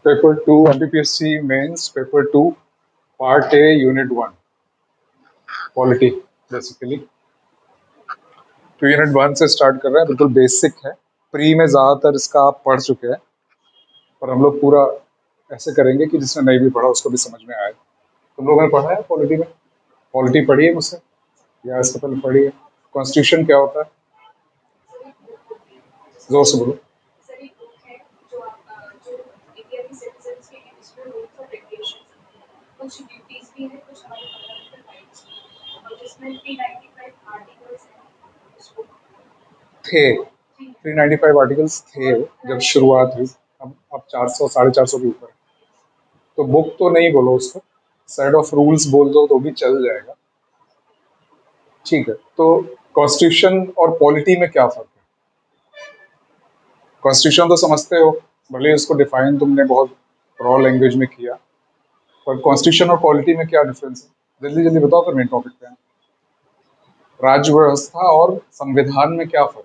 Paper two MPPSC mains paper two part A unit one polity basically. तो unit one से start कर रहे हैं, बिल्कुल बेसिक है। प्री में ज़्यादातर इसका आप पढ़ चुके हैं, पर हम लोग पूरा ऐसे करेंगे कि जिसने नहीं भी पढ़ा उसको भी समझ में आए। तुम लोगों ने पढ़ा है पॉलिटी में? पॉलिटी पढ़ी है मुझसे या इससे पहले पढ़ी है? कॉन्स्टिट्यूशन क्या होता है? जोर से बोलो। थे 395 आर्टिकल्स थे जब शुरुआत हुई। अब 400 450 के ऊपर है। तो बुक तो नहीं बोलो उसको, सेट ऑफ रूल्स बोल दो तो भी चल जाएगा। ठीक है, तो कॉन्स्टिट्यूशन और पॉलिटी में क्या फर्क है? कॉन्स्टिट्यूशन तो समझते हो, भले ही उसको डिफाइन तुमने बहुत रॉ लैंग्वेज में किया, पर कॉन्स्टिट्यूशन और पॉलिटी में क्या डिफरेंस है? जल्दी जल्दी बताओ, फिर मेन टॉपिक पे आएं। राज्य व्यवस्था और संविधान में क्या फर्क है?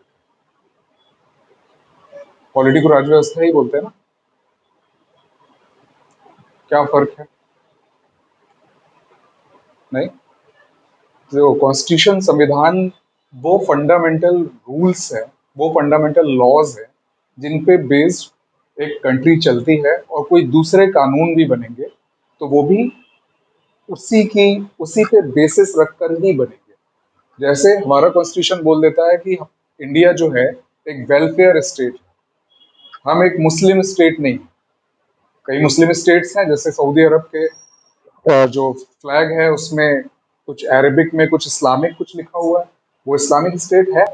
पॉलिटी को राज्य व्यवस्था ही बोलते हैं ना, क्या फर्क है? नहीं, देखो कॉन्स्टिट्यूशन संविधान वो फंडामेंटल रूल्स है, वो फंडामेंटल लॉज है जिन पे बेस्ड एक कंट्री चलती है, और कोई दूसरे कानून भी बनेंगे तो वो भी उसी पे बेसिस रखकर ही बनेंगे। जैसे हमारा कॉन्स्टिट्यूशन बोल देता है कि इंडिया जो है एक वेलफेयर स्टेट है, हम एक मुस्लिम स्टेट नहीं। कई मुस्लिम स्टेट्स हैं, जैसे सऊदी अरब के जो फ्लैग है उसमें कुछ अरेबिक में कुछ इस्लामिक कुछ लिखा हुआ है, वो इस्लामिक स्टेट है।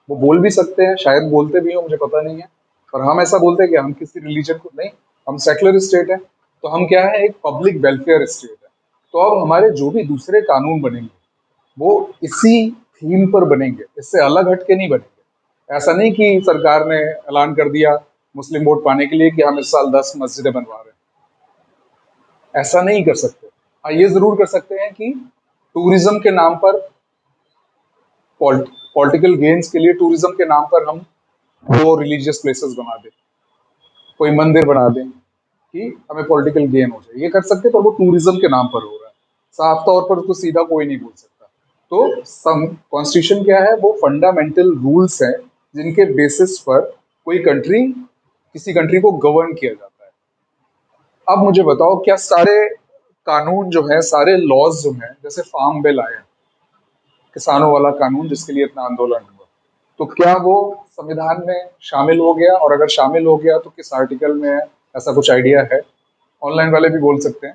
वो बोल भी सकते हैं, शायद बोलते भी हो, मुझे पता नहीं है, पर हम ऐसा बोलते हैं कि हम किसी रिलीजन को नहीं, हम सेकुलर स्टेट है। तो हम क्या है, एक पब्लिक वेलफेयर स्टेट है। तो अब हमारे जो भी दूसरे कानून बनेंगे वो इसी थीम पर बनेंगे, इससे अलग हटके नहीं बनेंगे। ऐसा नहीं कि सरकार ने ऐलान कर दिया मुस्लिम वोट पाने के लिए कि हम इस साल 10 मस्जिदें बनवा रहे हैं, ऐसा नहीं कर सकते। हाँ, ये जरूर कर सकते हैं कि टूरिज्म के नाम पर, पॉलिटिकल गेन्स के लिए टूरिज्म के नाम पर हम वो रिलीजियस प्लेसेस बना दें, कोई मंदिर बना दें कि हमें पॉलिटिकल गेन हो जाए, ये कर सकते हैं, पर वो टूरिज्म के नाम पर हो रहा है। साफ तौर पर उसको सीधा कोई नहीं बोल सकता। तो सम कॉन्स्टिट्यूशन क्या है, वो फंडामेंटल रूल्स हैं जिनके बेसिस पर कोई कंट्री, किसी कंट्री को गवर्न किया जाता है। अब मुझे बताओ, क्या सारे कानून जो है, सारे लॉज जो हैं, जैसे फार्म बिल आया, किसानों वाला कानून जिसके लिए इतना आंदोलन हुआ, तो क्या वो संविधान में शामिल हो गया? और अगर शामिल हो गया तो किस आर्टिकल में है? ऐसा कुछ आइडिया है? ऑनलाइन वाले भी बोल सकते हैं।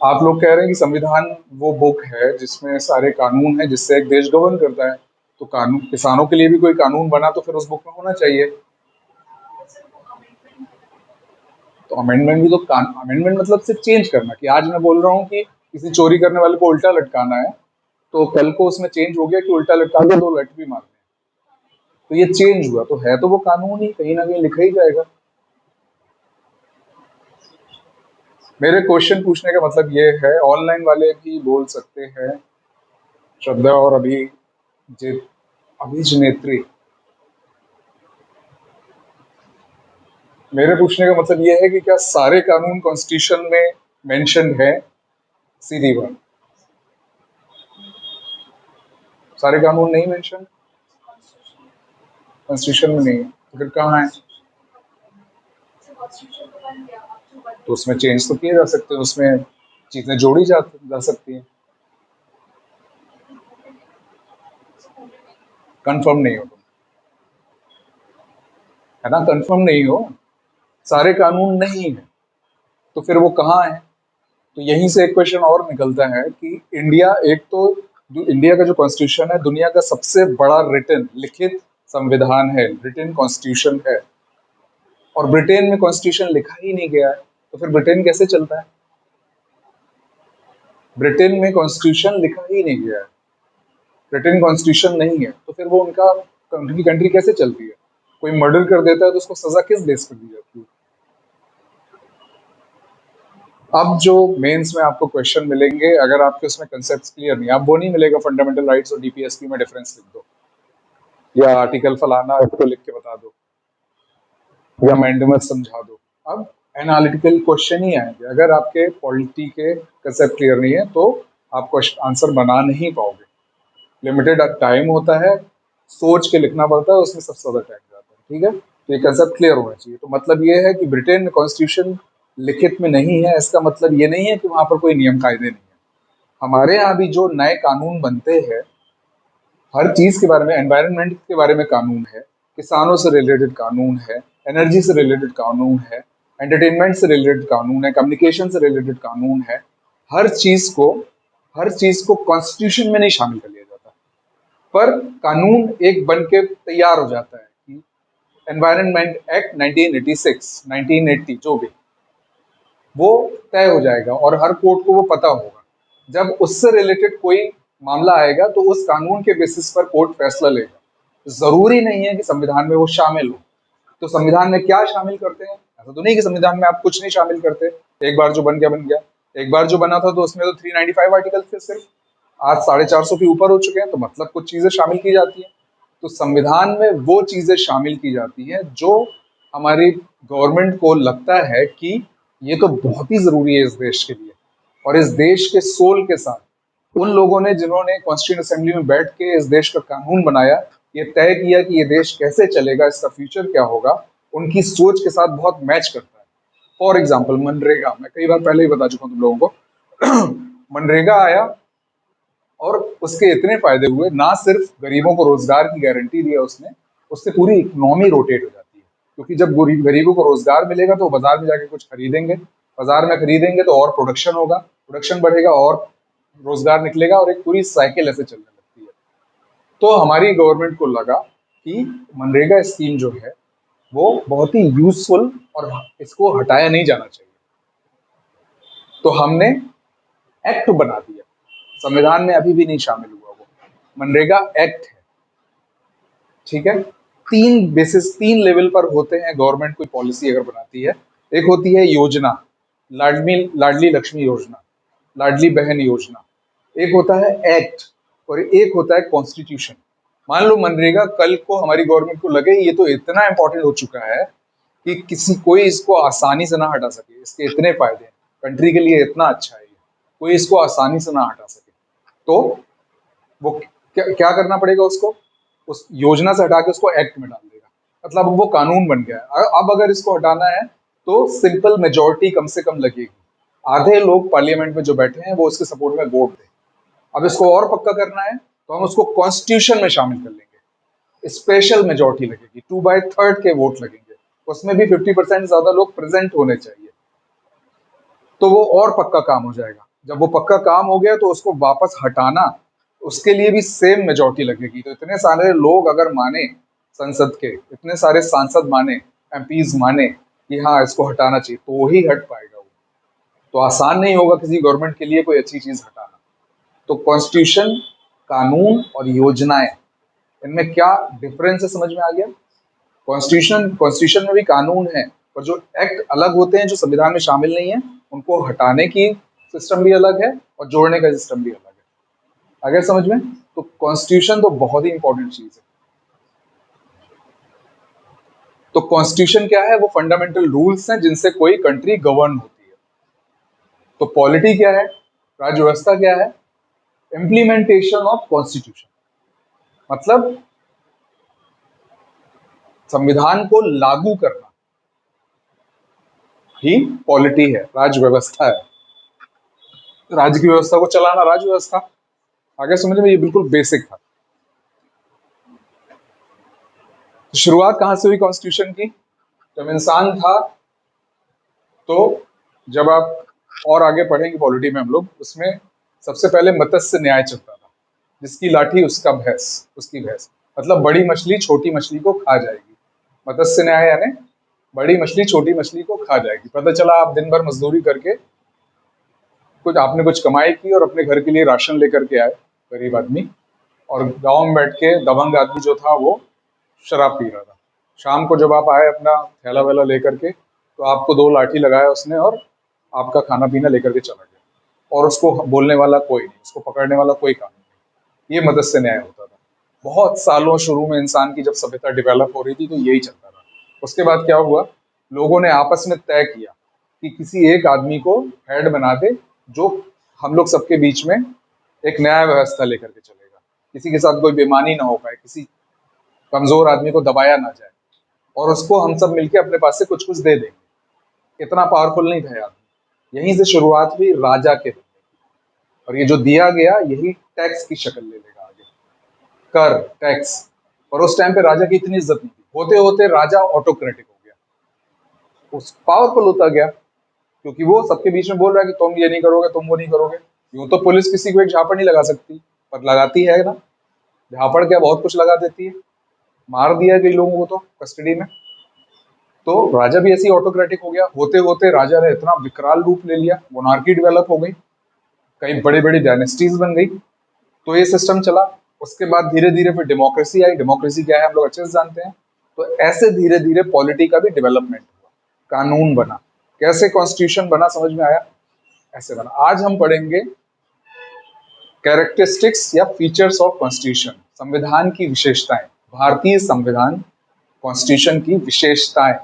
आप लोग कह रहे हैं कि संविधान वो बुक है जिसमें सारे कानून है, जिससे एक देश गवर्न करता है। तो कानून, किसानों के लिए भी कोई कानून बना तो फिर उस बुक में होना चाहिए। तो अमेंडमेंट भी तो, अमेंडमेंट मतलब सिर्फ चेंज करना, कि आज मैं बोल रहा हूँ कि किसी चोरी करने वाले को उल्टा लटकाना है, तो कल को उसमें चेंज हो गया कि उल्टा लटका के 2 लट भी मारने हैं। तो ये चेंज हुआ, तो है तो वो कानून ही कहीं ना कहीं लिखा ही जाएगा। मेरे क्वेश्चन पूछने का मतलब ये है, ऑनलाइन वाले भी बोल सकते हैं, श्रद्धा और अभिजनेत्री। मेरे पूछने का मतलब ये है कि क्या सारे कानून कॉन्स्टिट्यूशन में मेंशन है? सीधी बात, सारे कानून नहीं मेंशन कॉन्स्टिट्यूशन में नहीं है, तो फिर कहाँ है? तो उसमें चेंज तो किए जा सकते हैं, उसमें चीजें जोड़ी जा सकती हैं। कंफर्म नहीं हो तुम, है ना, कंफर्म नहीं हो, सारे कानून नहीं है, तो फिर वो कहाँ है? तो यहीं से एक क्वेश्चन और निकलता है कि इंडिया, एक तो जो इंडिया का जो कॉन्स्टिट्यूशन है, दुनिया का सबसे बड़ा रिटन लिखित संविधान है, रिटन कॉन्स्टिट्यूशन है, और ब्रिटेन में कॉन्स्टिट्यूशन लिखा ही नहीं गया है, तो फिर ब्रिटेन कैसे चलता है? ब्रिटेन में कॉन्स्टिट्यूशन लिखा ही नहीं गया है, ब्रिटेन कॉन्स्टिट्यूशन नहीं है, तो फिर वो उनका कंट्री कंट्री कैसे चलती है? कोई मर्डर कर देता है तो उसको सजा किस बेस पर दी जाती है? अब जो मेंस में आपको क्वेश्चन मिलेंगे, अगर आपके उसमें कंसेप्ट क्लियर नहीं, आप वो नहीं मिलेगा फंडामेंटल राइट्स और डीपीएसपी में डिफरेंस लिख दो, या आर्टिकल फलाना इसको लिख के बता दो। या मैंडेमस समझा दो। अब एनालिटिकल क्वेश्चन ही आएंगे। अगर आपके पॉलिटी के कंसेप्ट क्लियर नहीं है तो आप आंसर बना नहीं पाओगे। लिमिटेड टाइम होता है, सोच के लिखना पड़ता है, उसमें सबसे ज्यादा टाइम जाता है। ठीक है, तो ये कंसेप्ट क्लियर होना चाहिए। तो मतलब ये है कि ब्रिटेन में कॉन्स्टिट्यूशन लिखित में नहीं है, इसका मतलब ये नहीं है कि वहां पर कोई नियम कायदे नहीं है। हमारे यहाँ भी जो नए कानून बनते हैं, हर चीज के बारे में, एनवायरनमेंट के बारे में कानून है, किसानों से रिलेटेड कानून है, एनर्जी से रिलेटेड कानून है, एंटरटेनमेंट से रिलेटेड कानून है, कम्युनिकेशन से रिलेटेड कानून है। हर चीज को हर चीज को कॉन्स्टिट्यूशन में नहीं शामिल कर लिया जाता, पर कानून एक बन के तैयार हो जाता है कि एनवायरनमेंट एक्ट 1986, 1980 जो भी, वो तय हो जाएगा और हर कोर्ट को वो पता होगा। जब उससे रिलेटेड कोई मामला आएगा तो उस कानून के बेसिस पर कोर्ट फैसला लेगा। जरूरी नहीं है कि संविधान में वो शामिल हो। तो संविधान में क्या शामिल करते हैं? ऐसा तो नहीं कि संविधान में आप कुछ नहीं शामिल करते, एक बार जो बन गया बन गया। एक बार जो बना था तो उसमें तो 395 आर्टिकल थे सिर्फ, आज 450 के ऊपर हो चुके हैं, तो मतलब कुछ चीजें शामिल की जाती हैं। तो संविधान में वो चीजें शामिल की जाती हैं जो हमारी गवर्नमेंट को लगता है कि ये तो बहुत ही जरूरी है इस देश के लिए और इस देश के सोल के साथ। उन लोगों ने जिन्होंने कॉन्स्टिट्यूंट असेंबली में बैठ के इस देश का कानून बनाया, ये तय किया कि ये देश कैसे चलेगा, इसका फ्यूचर क्या होगा, उनकी सोच के साथ बहुत मैच करता है। फॉर एग्जाम्पल मनरेगा, मैं कई बार पहले ही बता चुका हूँ तुम लोगों को। मनरेगा आया और उसके इतने फायदे हुए, ना सिर्फ गरीबों को रोजगार की गारंटी दिया उसने, उससे पूरी इकोनॉमी रोटेट हो जाती है। क्योंकि जब गरीबों को रोजगार मिलेगा तो वो बाजार में जाके कुछ खरीदेंगे, बाजार में खरीदेंगे तो और प्रोडक्शन होगा, प्रोडक्शन बढ़ेगा और रोजगार निकलेगा, और एक पूरी साइकिल ऐसे चलने लगती है। तो हमारी गवर्नमेंट को लगा कि मनरेगा स्कीम जो है वो बहुत ही यूजफुल और इसको हटाया नहीं जाना चाहिए। तो हमने एक्ट बना दिया, संविधान में अभी भी नहीं शामिल हुआ वो, मनरेगा एक्ट है। ठीक है, तीन बेसिस, तीन लेवल पर होते हैं गवर्नमेंट कोई पॉलिसी अगर बनाती है। एक होती है योजना, लाडली लाडली लक्ष्मी योजना, लाडली बहन योजना। एक होता है एक्ट और एक होता है कॉन्स्टिट्यूशन। मान लो मनरेगा कल को हमारी गवर्नमेंट को लगे ये तो इतना इंपॉर्टेंट हो चुका है कि किसी कोई इसको आसानी से ना हटा सके, इसके इतने फायदे हैं, कंट्री के लिए इतना अच्छा है, कोई इसको आसानी से ना हटा सके, तो वो क्या करना पड़ेगा उसको? उस योजना से हटा के उसको एक्ट में डाल देगा। मतलब अब वो कानून बन गया है। अब अगर इसको हटाना है तो सिंपल मेजोरिटी कम से कम लगेगी, आधे लोग पार्लियामेंट में जो बैठे हैं वो उसके सपोर्ट में वोट दें। अब इसको और पक्का करना है तो हम उसको कॉन्स्टिट्यूशन में शामिल कर लेंगे, स्पेशल मेजोरिटी लगेगी, 2/3 के वोट लगेंगे, उसमें भी 50% ज्यादा लोग प्रेजेंट होने चाहिए, तो वो और पक्का काम हो जाएगा। जब वो पक्का काम हो गया तो उसको वापस हटाना, उसके लिए भी सेम मेजोरिटी लगेगी। तो इतने सारे लोग अगर माने, संसद के इतने सारे सांसद माने, एमपीज माने कि हाँ इसको हटाना चाहिए, तो ही हट पाएगा वो। तो आसान नहीं होगा किसी गवर्नमेंट के लिए कोई अच्छी चीज हटाना। तो कॉन्स्टिट्यूशन, कानून और योजनाएं, इनमें क्या डिफरेंस है समझ में आ गया? कॉन्स्टिट्यूशन में भी कानून है, पर जो एक्ट अलग होते हैं जो संविधान में शामिल नहीं है, उनको हटाने की सिस्टम भी अलग है और जोड़ने का सिस्टम भी अलग है। अगर समझ में, तो कॉन्स्टिट्यूशन तो बहुत ही इंपॉर्टेंट चीज है। तो कॉन्स्टिट्यूशन क्या है? वो फंडामेंटल रूल्स हैं जिनसे कोई कंट्री गवर्न होती है। तो पॉलिटी क्या है, राज्य व्यवस्था क्या है? इम्प्लीमेंटेशन ऑफ कॉन्स्टिट्यूशन, मतलब संविधान को लागू करना ही पॉलिटी है, राज्य व्यवस्था है। राज्य की व्यवस्था को चलाना राज्य व्यवस्था। आगे समझ में, ये बिल्कुल बेसिक था। तो शुरुआत कहां से हुई कॉन्स्टिट्यूशन की? जब इंसान था, तो जब आप और आगे पढ़ेंगे पॉलिटी में हम लोग, उसमें सबसे पहले मत्स्य न्याय चलता था, जिसकी लाठी उसका भैंस, उसकी भैंस, मतलब बड़ी मछली छोटी मछली को खा जाएगी। मत्स्य न्याय यानी बड़ी मछली छोटी मछली को खा जाएगी। पता चला आप दिन भर मजदूरी करके आपने कुछ कमाई की और अपने घर के लिए राशन लेकर के आए, गरीब आदमी, और गांव में बैठ के दबंग आदमी जो था वो शराब पी रहा था। शाम को जब आप आए अपना थैला वैला लेकर के, तो आपको 2 लाठी लगाया उसने और आपका खाना पीना लेकर के चला गया, और उसको बोलने वाला कोई नहीं, उसको पकड़ने वाला कोई कानून नहीं। ये मत्स्य न्याय होता था बहुत सालों, शुरू में इंसान की जब सभ्यता डेवलप हो रही थी तो यही चलता था। उसके बाद क्या हुआ, लोगों ने आपस में तय किया कि किसी एक आदमी को हेड बना दे, जो हम लोग सबके बीच में एक न्याय व्यवस्था लेकर के चलेगा, किसी के साथ कोई बेईमानी ना हो पाए, किसी कमजोर आदमी को दबाया ना जाए, और उसको हम सब मिलके अपने पास से कुछ कुछ दे देंगे। इतना पावरफुल नहीं था ये आदमी। यहीं से शुरुआत हुई राजा के बनने की। और ये जो दिया गया यही टैक्स की शक्ल ले लेगा आगे, कर, टैक्स। और उस टाइम पे राजा की इतनी इज्जत नहीं थी, होते होते राजा ऑटोक्रेटिक हो गया, उस पावरफुल होता गया, क्योंकि वो सबके बीच में बोल रहा है कि तुम ये नहीं करोगे, तुम वो नहीं करोगे। यूं तो पुलिस किसी को एक झापड़ नहीं लगा सकती, पर लगाती है ना, झापड़ क्या बहुत कुछ लगा देती है। मार दिया कई लोगों को तो कस्टडी में। तो राजा भी ऐसे ही ऑटोक्रेटिक हो गया। होते होते राजा ने इतना विकराल रूप ले लिया, मोनार्की डेवलप हो गई, कई बड़ी बड़ी डायनेस्टीज बन गई। तो ये सिस्टम चला। उसके बाद धीरे धीरे फिर डेमोक्रेसी आई। डेमोक्रेसी क्या है हम लोग अच्छे से जानते हैं। तो ऐसे धीरे धीरे पॉलिटी का भी डेवलपमेंट हुआ, कानून बना। कैसे कॉन्स्टिट्यूशन बना समझ में आया, ऐसे बना। आज हम पढ़ेंगे कैरेक्टरिस्टिक्स या फीचर्स ऑफ कॉन्स्टिट्यूशन, संविधान की विशेषताएं, भारतीय संविधान कॉन्स्टिट्यूशन की विशेषताएं।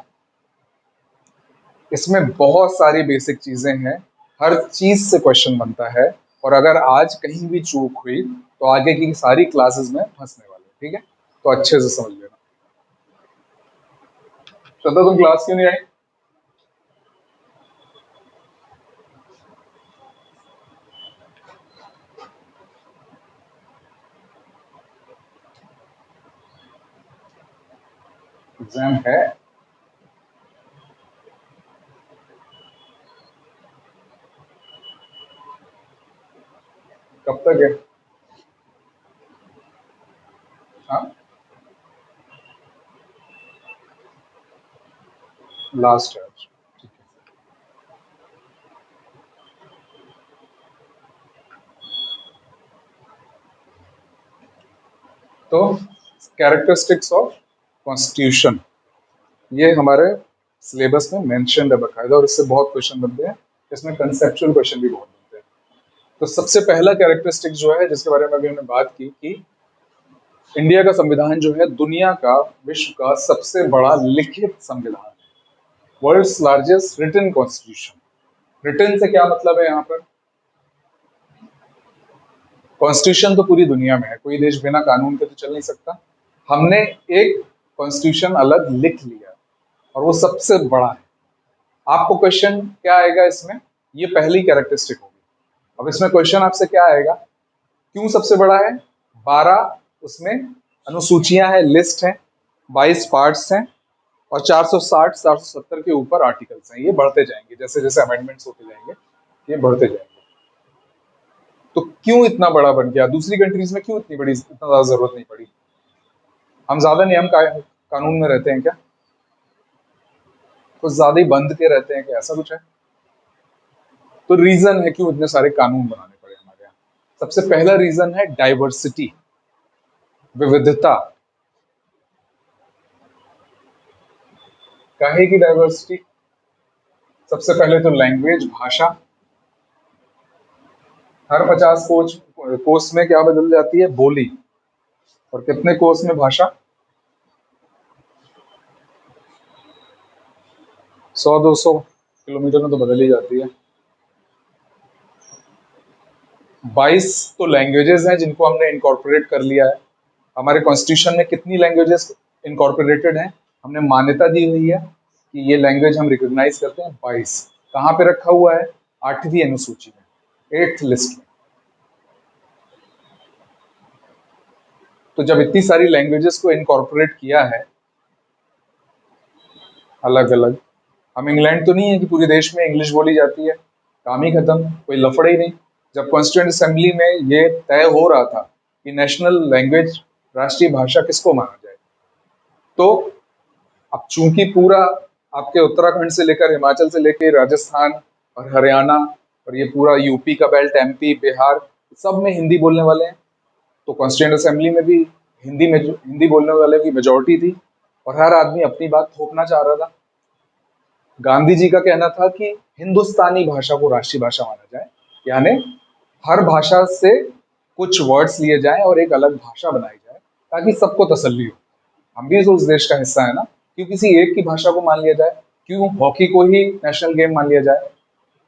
इसमें बहुत सारी बेसिक चीजें हैं, हर चीज से क्वेश्चन बनता है, और अगर आज कहीं भी चूक हुई तो आगे की सारी क्लासेस में फंसने वाले। ठीक है, तो अच्छे से समझ लेना। श्रद्धा तुम क्लास क्यों नहीं आई? एग्जाम है? कब तक है? हाँ, लास्ट है आज। ठीक है। तो कैरेक्टरिस्टिक्स ऑफ कॉन्स्टिट्यूशन, ये हमारे सिलेबस में मेंशन्ड है बकायदा, और इससे बहुत क्वेश्चन बनते हैं। इसमें कंसेप्चुअल क्वेश्चन भी बहुत बनते हैं। तो सबसे पहला कैरेक्टरिस्टिक जो है, जिसके बारे में अभी हमने बात की, कि इंडिया का संविधान जो है दुनिया का, विश्व का सबसे बड़ा लिखित संविधान है, world's largest written constitution. Written से क्या मतलब है यहाँ पर? कॉन्स्टिट्यूशन तो पूरी दुनिया में है, कोई देश बिना कानून के तो चल नहीं सकता। हमने एक कॉन्स्टिट्यूशन अलग लिख लिया, और वो सबसे बड़ा है। आपको क्वेश्चन क्या आएगा इसमें, ये पहली कैरेक्टरिस्टिक होगी। अब इसमें क्वेश्चन आपसे क्या आएगा, क्यों सबसे बड़ा है? 12 उसमें अनुसूचियां हैं, लिस्ट है, 22 पार्ट्स हैं, और 460 470 के ऊपर आर्टिकल्स हैं। ये बढ़ते जाएंगे जैसे जैसे अमेंडमेंट्स होते जाएंगे, ये बढ़ते जाएंगे। तो क्यों इतना बड़ा बन गया? दूसरी कंट्रीज में क्यों इतनी बड़ी, इतना ज्यादा जरूरत नहीं पड़ी? हम ज्यादा नियम कानून में रहते हैं क्या? कुछ ज्यादा ही बंद के रहते हैं क्या? ऐसा कुछ है? तो रीजन है क्यों इतने सारे कानून बनाने पड़े हमारे यहाँ। सबसे पहला रीजन है डाइवर्सिटी, विविधता। काहे की डाइवर्सिटी? सबसे पहले तो लैंग्वेज, भाषा। हर 50 कोस में क्या बदल जाती है? बोली। और कितने कोस में भाषा? 100 200 किलोमीटर में तो बदल ही जाती है। 22 तो लैंग्वेजेस हैं जिनको हमने इनकॉर्पोरेट कर लिया है। हमारे कॉन्स्टिट्यूशन में कितनी लैंग्वेजेस इनकॉर्पोरेटेड हैं? हमने मान्यता दी हुई है कि ये लैंग्वेज हम रिकॉग्नाइज करते हैं। 22 कहाँ पे रखा हुआ है? 8वीं अनुसूची में, 8th लिस्ट में। तो जब इतनी सारी लैंग्वेजेस को इनकॉर्पोरेट किया है अलग अलग, हम इंग्लैंड तो नहीं है कि पूरे देश में इंग्लिश बोली जाती है, काम ही खत्म, कोई लफड़े ही नहीं। जब कॉन्स्टिट्यूएंट असेंबली में ये तय हो रहा था कि नेशनल लैंग्वेज, राष्ट्रीय भाषा किसको माना जाए, तो अब चूंकि पूरा आपके उत्तराखंड से लेकर, हिमाचल से लेकर राजस्थान और हरियाणा, और ये पूरा यूपी का बेल्ट, एमपी, बिहार, सब में हिंदी बोलने वाले हैं। तो कॉन्स्टिट्यूएंट असेंबली में भी हिंदी में हिंदी बोलने वाले की मेजोरिटी थी, और हर आदमी अपनी बात थोपना चाह रहा था। गांधी जी का कहना था कि हिंदुस्तानी भाषा को राष्ट्रीय भाषा माना जाए, यानी हर भाषा से कुछ वर्ड्स लिए जाएं और एक अलग भाषा बनाई जाए, ताकि सबको तसल्ली हो। हम भी तो उस देश का हिस्सा है ना, क्यों किसी एक की भाषा को मान लिया जाए? क्यों हॉकी को ही नेशनल गेम मान लिया जाए?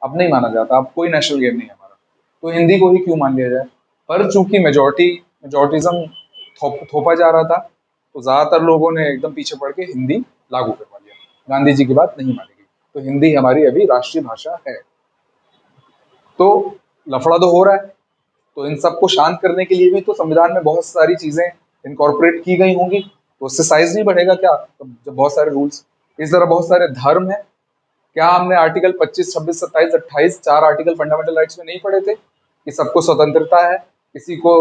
अब नहीं माना जाता, अब कोई नेशनल गेम नहीं है हमारा। तो हिंदी को ही क्यों मान लिया जाए? पर चूंकि मेजोरिटिज्म थोपा जा रहा था, तो ज्यादातर लोगों ने एकदम पीछे पड़ के हिंदी लागू करवा लिया। गांधी जी की बात नहीं मानी गई, तो हिंदी हमारी अभी राष्ट्रीय भाषा है। तो लफड़ा तो हो रहा है, तो इन सबको शांत करने के लिए भी तो संविधान में बहुत सारी चीजें इनकॉर्पोरेट की गई होंगी, तो उससे साइज नहीं बढ़ेगा क्या? जब बहुत सारे रूल्स, इस तरह बहुत सारे धर्म है। क्या हमने आर्टिकल 25, 26, 27, 28 चार आर्टिकल फंडामेंटल राइट्स में नहीं पढ़े थे कि सबको स्वतंत्रता है, किसी को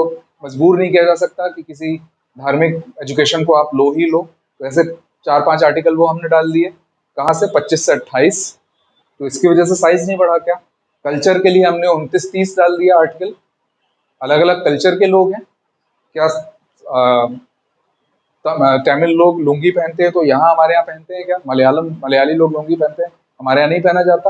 मजबूर नहीं किया जा सकता कि किसी धार्मिक एजुकेशन को आप लो ही लो? तो ऐसे 4-5 आर्टिकल वो हमने डाल दिए, कहाँ से 25 से 28। तो इसकी वजह से साइज नहीं बढ़ा क्या? कल्चर के लिए हमने 29-30 डाल दिया आर्टिकल। अलग अलग कल्चर के लोग हैं क्या? तमिल लोग लुंगी पहनते हैं तो यहाँ हमारे यहाँ पहनते हैं क्या? मलयाली लोग लुंगी पहनते हैं, हमारे यहाँ नहीं पहना जाता।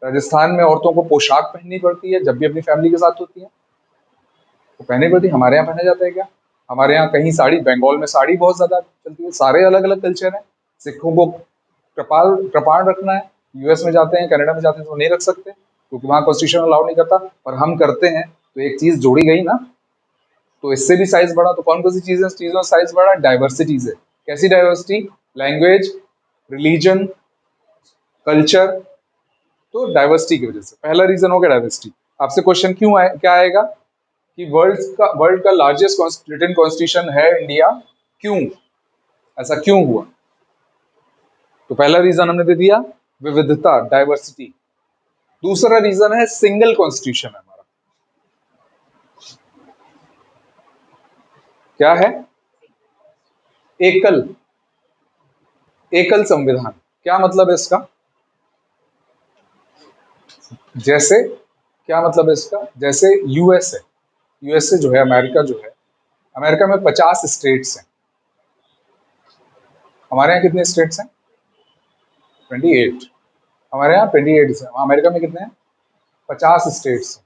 राजस्थान में औरतों को पोशाक पहननी पड़ती है जब भी अपनी फैमिली के साथ होती है, तो पहननी पड़ती है। हमारे यहाँ पहना जाता है क्या? हमारे यहाँ कहीं साड़ी, बंगाल में साड़ी बहुत ज्यादा चलती है। सारे अलग अलग कल्चर है। सिखों को कृपाण रखना है, यूएस में जाते हैं, कनाडा में जाते हैं तो नहीं रख सकते क्योंकि वहाँ कॉन्स्टिट्यूशन अलाउ नहीं करता, पर हम करते हैं, तो एक चीज जोड़ी गई ना, तो इससे भी साइज बढ़ा। तो कौन कौन सी चीजों से साइज बढ़ा? डाइवर्सिटी से। कैसी डाइवर्सिटी? Language, religion, culture. तो डाइवर्सिटी की वजह से पहला रीजन हो गया डाइवर्सिटी। आपसे क्वेश्चन क्या आएगा कि वर्ल्ड का लार्जेस्ट रिटन कॉन्स्टिट्यूशन है इंडिया, क्यों? ऐसा क्यों हुआ? तो पहला रीजन हमने दे दिया, विविधता, डाइवर्सिटी। दूसरा रीजन है सिंगल कॉन्स्टिट्यूशन है हमारा। क्या है? एकल एकल संविधान। क्या मतलब है इसका? जैसे, क्या मतलब है इसका? जैसे यूएस है, यूएसए जो है, अमेरिका जो है, अमेरिका में 50 स्टेट्स हैं। हमारे यहाँ कितने स्टेट्स हैं? 28। हमारे यहाँ 28 है, अमेरिका में कितने हैं? 50 स्टेट्स हैं।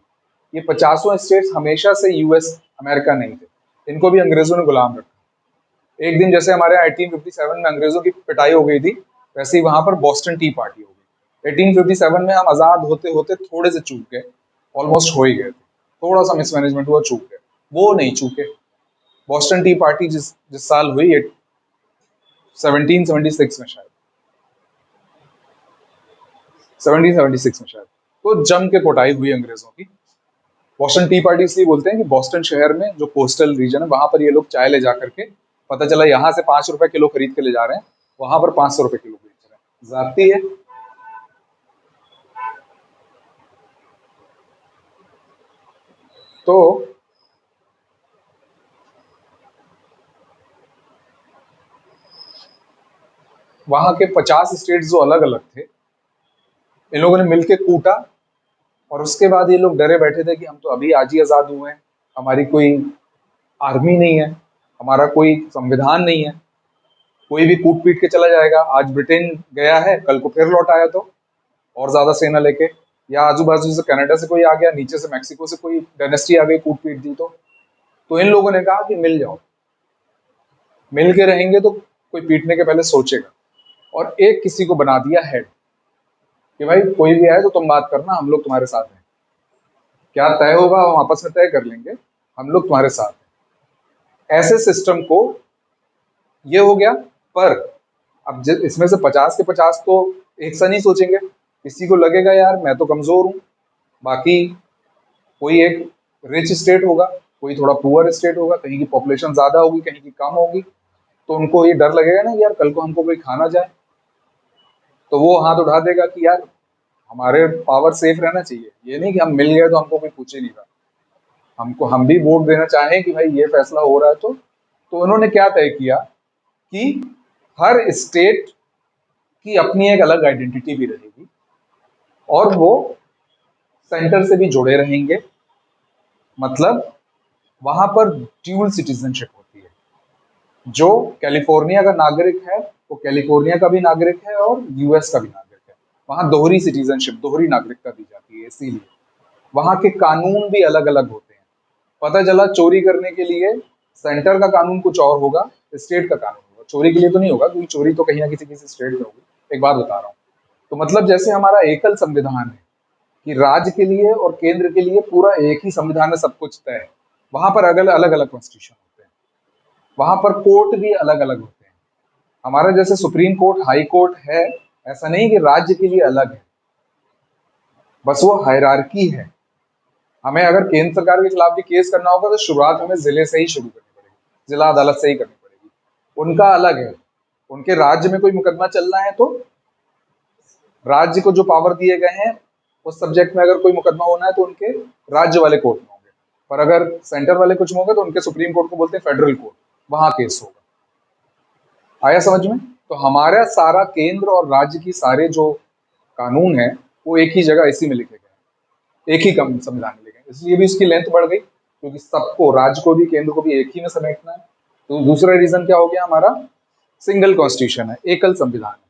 ये 50 स्टेट्स हमेशा से यूएस, अमेरिका नहीं थे, इनको भी अंग्रेजों ने गुलाम रखा। एक दिन जैसे हमारे यहाँ 1857 में अंग्रेजों की पिटाई हो गई थी, वैसे ही वहां पर बॉस्टन टी पार्टी हो गई। 1857 में हम आजाद होते होते थोड़े से चूक गए, ऑलमोस्ट हो ही गए थे, थोड़ा सा मिसमैनेजमेंट हुआ, चूक गए। वो नहीं चूके। बॉस्टन टी पार्टी जिस जिस साल हुई, 1776 में शायद, 1776 में शायद, तो जम के कुटाई हुई अंग्रेजों की। बॉस्टन टी पार्टी इसलिए बोलते हैं कि बॉस्टन शहर में जो कोस्टल रीजन है, वहां पर ये लोग चाय ले जाकर के, पता चला यहाँ से 5 रुपए किलो खरीद के ले जा रहे हैं, वहां पर 500 रुपए किलो बेच रहे हैं। जाती है। तो वहां के 50 स्टेट्स जो अलग अलग थे, इन लोगों ने मिलकर कूटा, और उसके बाद ये लोग डरे बैठे थे कि हम तो अभी आज ही आजाद हुए हैं, हमारी कोई आर्मी नहीं है, हमारा कोई संविधान नहीं है, कोई भी कूट पीट के चला जाएगा। आज ब्रिटेन गया है, कल को फिर लौट आया तो और ज्यादा सेना लेके, या आजू बाजू से कनाडा से कोई आ गया, नीचे से मैक्सिको से कोई डायनेस्टी आ गई, कूट पीट दी। तो इन लोगों ने कहा कि मिल जाओ, मिल के रहेंगे तो कोई पीटने के पहले सोचेगा, और एक किसी को बना दिया हेड कि भाई कोई भी आए तो तुम बात करना, हम लोग तुम्हारे साथ हैं, क्या तय होगा हम आपस में तय कर लेंगे, हम लोग तुम्हारे साथ हैं। ऐसे सिस्टम को ये हो गया। पर अब इसमें से 50 के 50 तो एक सा नहीं सोचेंगे, किसी को लगेगा यार मैं तो कमजोर हूँ, बाकी कोई एक रिच स्टेट होगा, कोई थोड़ा पुअर स्टेट होगा, कहीं की पॉपुलेशन ज्यादा होगी, कहीं की कम होगी, तो उनको ये डर लगेगा ना यार कल को हमको कोई खाना जाए, तो वो हाथ उठा देगा कि यार हमारे पावर सेफ रहना चाहिए, ये नहीं कि हम मिल गए तो हमको कोई पूछे नहीं रहा, हमको हम भी वोट देना चाहें कि भाई ये फैसला हो रहा है। तो उन्होंने क्या तय किया कि हर स्टेट की अपनी एक अलग आइडेंटिटी भी रहेगी, और वो सेंटर से भी जुड़े रहेंगे। मतलब वहां पर ड्यूल सिटीजनशिप होती है, जो कैलिफोर्निया का नागरिक है वो कैलिफोर्निया का भी नागरिक है और यूएस का भी नागरिक है। वहां दोहरी सिटीजनशिप, दोहरी नागरिकता दी जाती है। इसीलिए वहां के कानून भी अलग अलग होते हैं। पता चला चोरी करने के लिए सेंटर का कानून कुछ और होगा, स्टेट का कानून होगा, चोरी के लिए तो नहीं होगा, क्योंकि चोरी तो कहीं ना किसी किसी स्टेट में होगी। एक बात बता रहा हूँ, तो मतलब जैसे हमारा एकल संविधान है कि राज्य के लिए और केंद्र के लिए पूरा एक ही संविधान में सब कुछ तय है, वहां पर अलग अलग अलग कॉन्स्टिट्यूशन होते हैं, वहां पर कोर्ट भी अलग अलग होते हैं। हमारा जैसे सुप्रीम कोर्ट, हाई कोर्ट है, ऐसा नहीं कि राज्य के लिए अलग है, बस वो हायरार्की है। हमें अगर केंद्र सरकार के खिलाफ भी केस करना होगा तो शुरुआत हमें जिले से ही शुरू करनी पड़ेगी, जिला अदालत से ही करनी पड़ेगी। उनका अलग है, उनके राज्य में कोई मुकदमा चल रहा है तो राज्य को जो पावर दिए गए हैं उस सब्जेक्ट में अगर कोई मुकदमा होना है तो उनके राज्य वाले कोर्ट में होंगे, पर अगर सेंटर वाले कुछ में होंगे तो उनके सुप्रीम कोर्ट को बोलते हैं फेडरल कोर्ट, वहां केस होगा। आया समझ में? तो हमारा सारा केंद्र और राज्य की सारे जो कानून है वो एक ही जगह इसी में लिखे गए हैं, एक ही कम संविधान में लिखे हैं, इसलिए भी उसकी लेंथ बढ़ गई, क्योंकि सबको, राज्य को भी केंद्र को भी एक ही में समेटना है। तो दूसरा रीजन क्या हो गया हमारा? सिंगल कॉन्स्टिट्यूशन है, एकल संविधान है।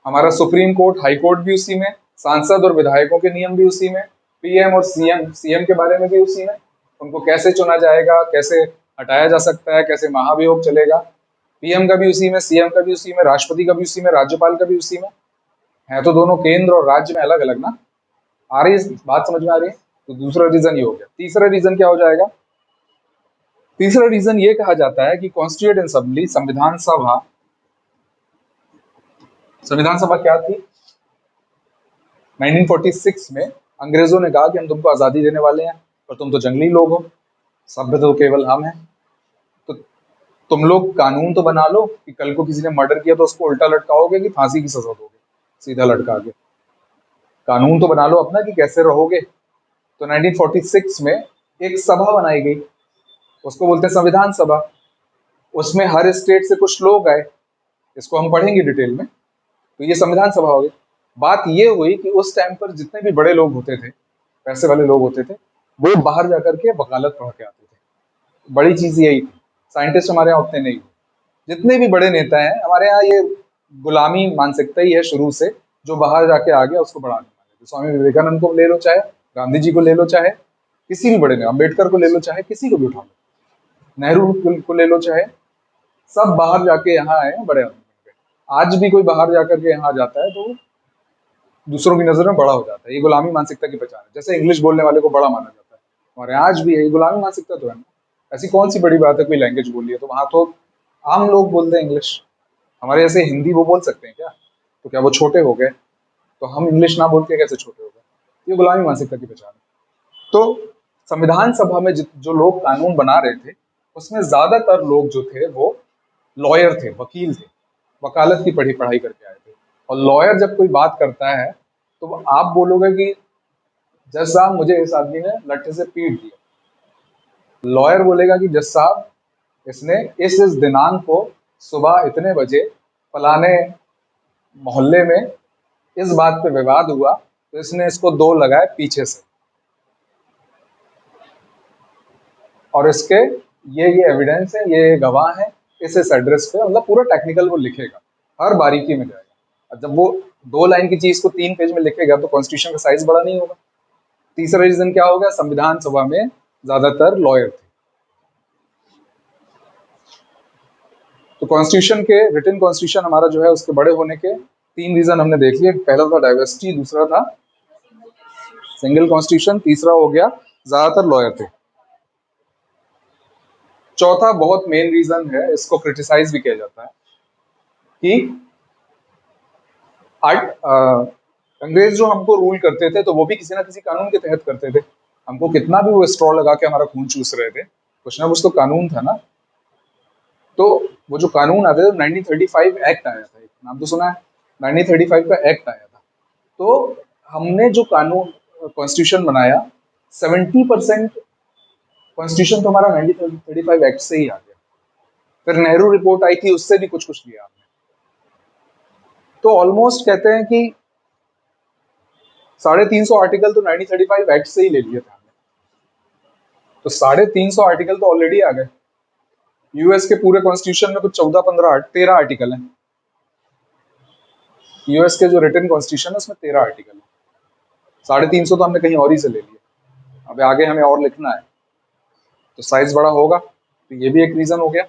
हमारा सुप्रीम कोर्ट, हाई कोर्ट भी उसी में, सांसद और विधायकों के नियम भी उसी में, पीएम और सीएम, सीएम के बारे में भी उसी में, उनको कैसे चुना जाएगा, कैसे हटाया जा सकता है, कैसे महाभियोग चलेगा, पीएम का भी उसी में, सीएम का भी उसी में, राष्ट्रपति का भी उसी में, राज्यपाल का भी उसी में। है तो दोनों केंद्र और राज्य में अलग अलग ना। आ रही है बात, समझ में आ रही है? तो दूसरा रीजन ये हो गया। तीसरा रीजन क्या हो जाएगा? तीसरा रीजन ये कहा जाता है कि कॉन्स्टिट्यूएंट असेंबली, संविधान सभा, संविधान सभा क्या थी? 1946 में अंग्रेजों ने कहा कि हम तुमको आजादी देने वाले हैं, पर तुम तो जंगली लोग हो, सभ्य तो केवल हम हैं, तो तुम लोग कानून तो बना लो कि कल को किसी ने मर्डर किया तो उसको उल्टा लटकाओगे कि फांसी की सजा दोगे, सीधा लटका के। कानून तो बना लो अपना कि कैसे रहोगे। तो 1946 में एक सभा बनाई गई, उसको बोलते हैं संविधान सभा। उसमें हर स्टेट से कुछ लोग आए, इसको हम पढ़ेंगे डिटेल में। तो ये संविधान सभा हो गई। बात ये हुई कि उस टाइम पर जितने भी बड़े लोग होते थे, पैसे वाले लोग होते थे, वो बाहर जाकर के वकालत पढ़ के आते थे। बड़ी चीज यही थी। साइंटिस्ट हमारे यहाँ उतने नहीं हुए। जितने भी बड़े नेता हैं हमारे यहाँ, ये गुलामी मानसिकता ही है शुरू से, जो बाहर जाके आ गया उसको बढ़ाने वाले। स्वामी विवेकानंद को ले लो, चाहे गांधी जी को ले लो, चाहे किसी भी बड़े ने, अम्बेडकर को ले लो, चाहे किसी को भी उठा लो, नेहरू को ले लो, चाहे, सब बाहर जाके यहाँ आए हैं, बड़े आदमी बन गए। आज भी कोई बाहर जाकर के यहाँ जाता है तो दूसरों की नजर में बड़ा हो जाता है। ये गुलामी मानसिकता की पहचान है। जैसे इंग्लिश बोलने वाले को बड़ा माना जाता है, हमारे यहाँ आज भी है, ये गुलामी मानसिकता तो है ना। ऐसी कौन सी बड़ी बात है कोई लैंग्वेज बोल है तो वहां तो आम लोग बोलते हैं इंग्लिश। हमारे जैसे हिंदी वो बोल सकते हैं क्या? तो क्या वो छोटे हो गए? तो हम इंग्लिश ना बोल के कैसे छोटे हो गए? ये गुलामी मानसिकता की पहचान है। तो संविधान सभा में जो लोग कानून बना रहे थे, उसमें ज्यादातर लोग जो थे वो लॉयर थे, वकील थे, वकालत की पढ़ाई करके आए थे। और लॉयर जब कोई बात करता है तो वो आप बोलोगे कि जज साहब मुझे इस आदमी ने लट्ठे से पीट दिया। लॉयर बोलेगा कि जज साहब इसने इस दिनांक को सुबह इतने बजे फलाने मोहल्ले में इस बात पे विवाद हुआ तो इसने इसको दो लगाए पीछे से, और इसके ये एविडेंस है, ये गवाह है, इस एड्रेस पे, मतलब पूरा टेक्निकल वो लिखेगा, हर बारीकी में जाएगा। और जब वो 2 लाइन की चीज को 3 पेज में लिखेगा तो कॉन्स्टिट्यूशन का साइज बड़ा नहीं होगा। तीसरा रीजन क्या होगा? संविधान सभा में ज्यादातर लॉयर थे। तो कॉन्स्टिट्यूशन के, रिटन कॉन्स्टिट्यूशन हमारा जो है उसके बड़े होने के 3 रीजन हमने देख लिए। पहला था डाइवर्सिटी, दूसरा था सिंगल कॉन्स्टिट्यूशन, तीसरा हो गया ज्यादातर लॉयर थे। चौथा बहुत मेन रीजन है, इसको क्रिटिसाइज भी किया जाता है कि अंग्रेज जो हमको रूल करते थे तो वो भी किसी ना किसी कानून के तहत करते थे। हमको कितना भी वो स्ट्रॉ लगा के हमारा खून चूस रहे थे, कुछ ना कुछ तो कानून था ना। तो वो जो कानून आते थे, 1935 एक्ट आया था, एक नाम तो सुना है, 1935 का एक्ट आया था। तो हमने जो कानून कॉन्स्टिट्यूशन बनाया, 70% कॉन्स्टिट्यूशन तो हमारा 1935 एक्ट से ही आ गया। फिर नेहरू रिपोर्ट आई थी, उससे भी कुछ कुछ लिया हमने। तो ऑलमोस्ट कहते हैं कि 350 आर्टिकल तो 1935 एक्ट से ही ले लिए थे हमने। तो 350 आर्टिकल तो ऑलरेडी आ गए। यूएस के पूरे कॉन्स्टिट्यूशन में कुछ 14, 15, 13 आर्टिकल हैं। यूएस के जो रिटन कॉन्स्टिट्यूशन है उसमें 13 आर्टिकल है। 350 तो हमने कहीं और ही से ले लिए। अब आगे हमें और लिखना है तो साइज बड़ा होगा, तो ये भी एक रीजन हो गया।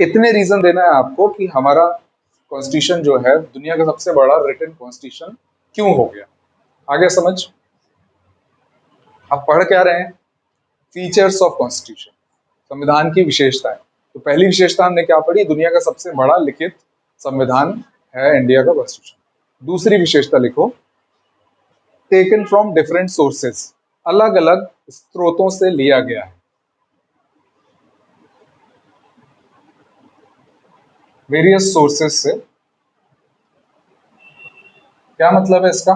इतने रीजन देना है आपको कि हमारा कॉन्स्टिट्यूशन जो है दुनिया का सबसे बड़ा रिटन कॉन्स्टिट्यूशन क्यों हो गया। आगे समझ। आप पढ़ क्या रहे हैं? फीचर्स ऑफ कॉन्स्टिट्यूशन, संविधान की विशेषताएं। तो पहली विशेषता हमने क्या पढ़ी? दुनिया का सबसे बड़ा लिखित संविधान है इंडिया का कॉन्स्टिट्यूशन। दूसरी विशेषता लिखो, टेकन फ्रॉम डिफरेंट सोर्सेस, अलग अलग स्रोतों से लिया गया है। वेरियस सोर्सेस से, क्या मतलब है इसका?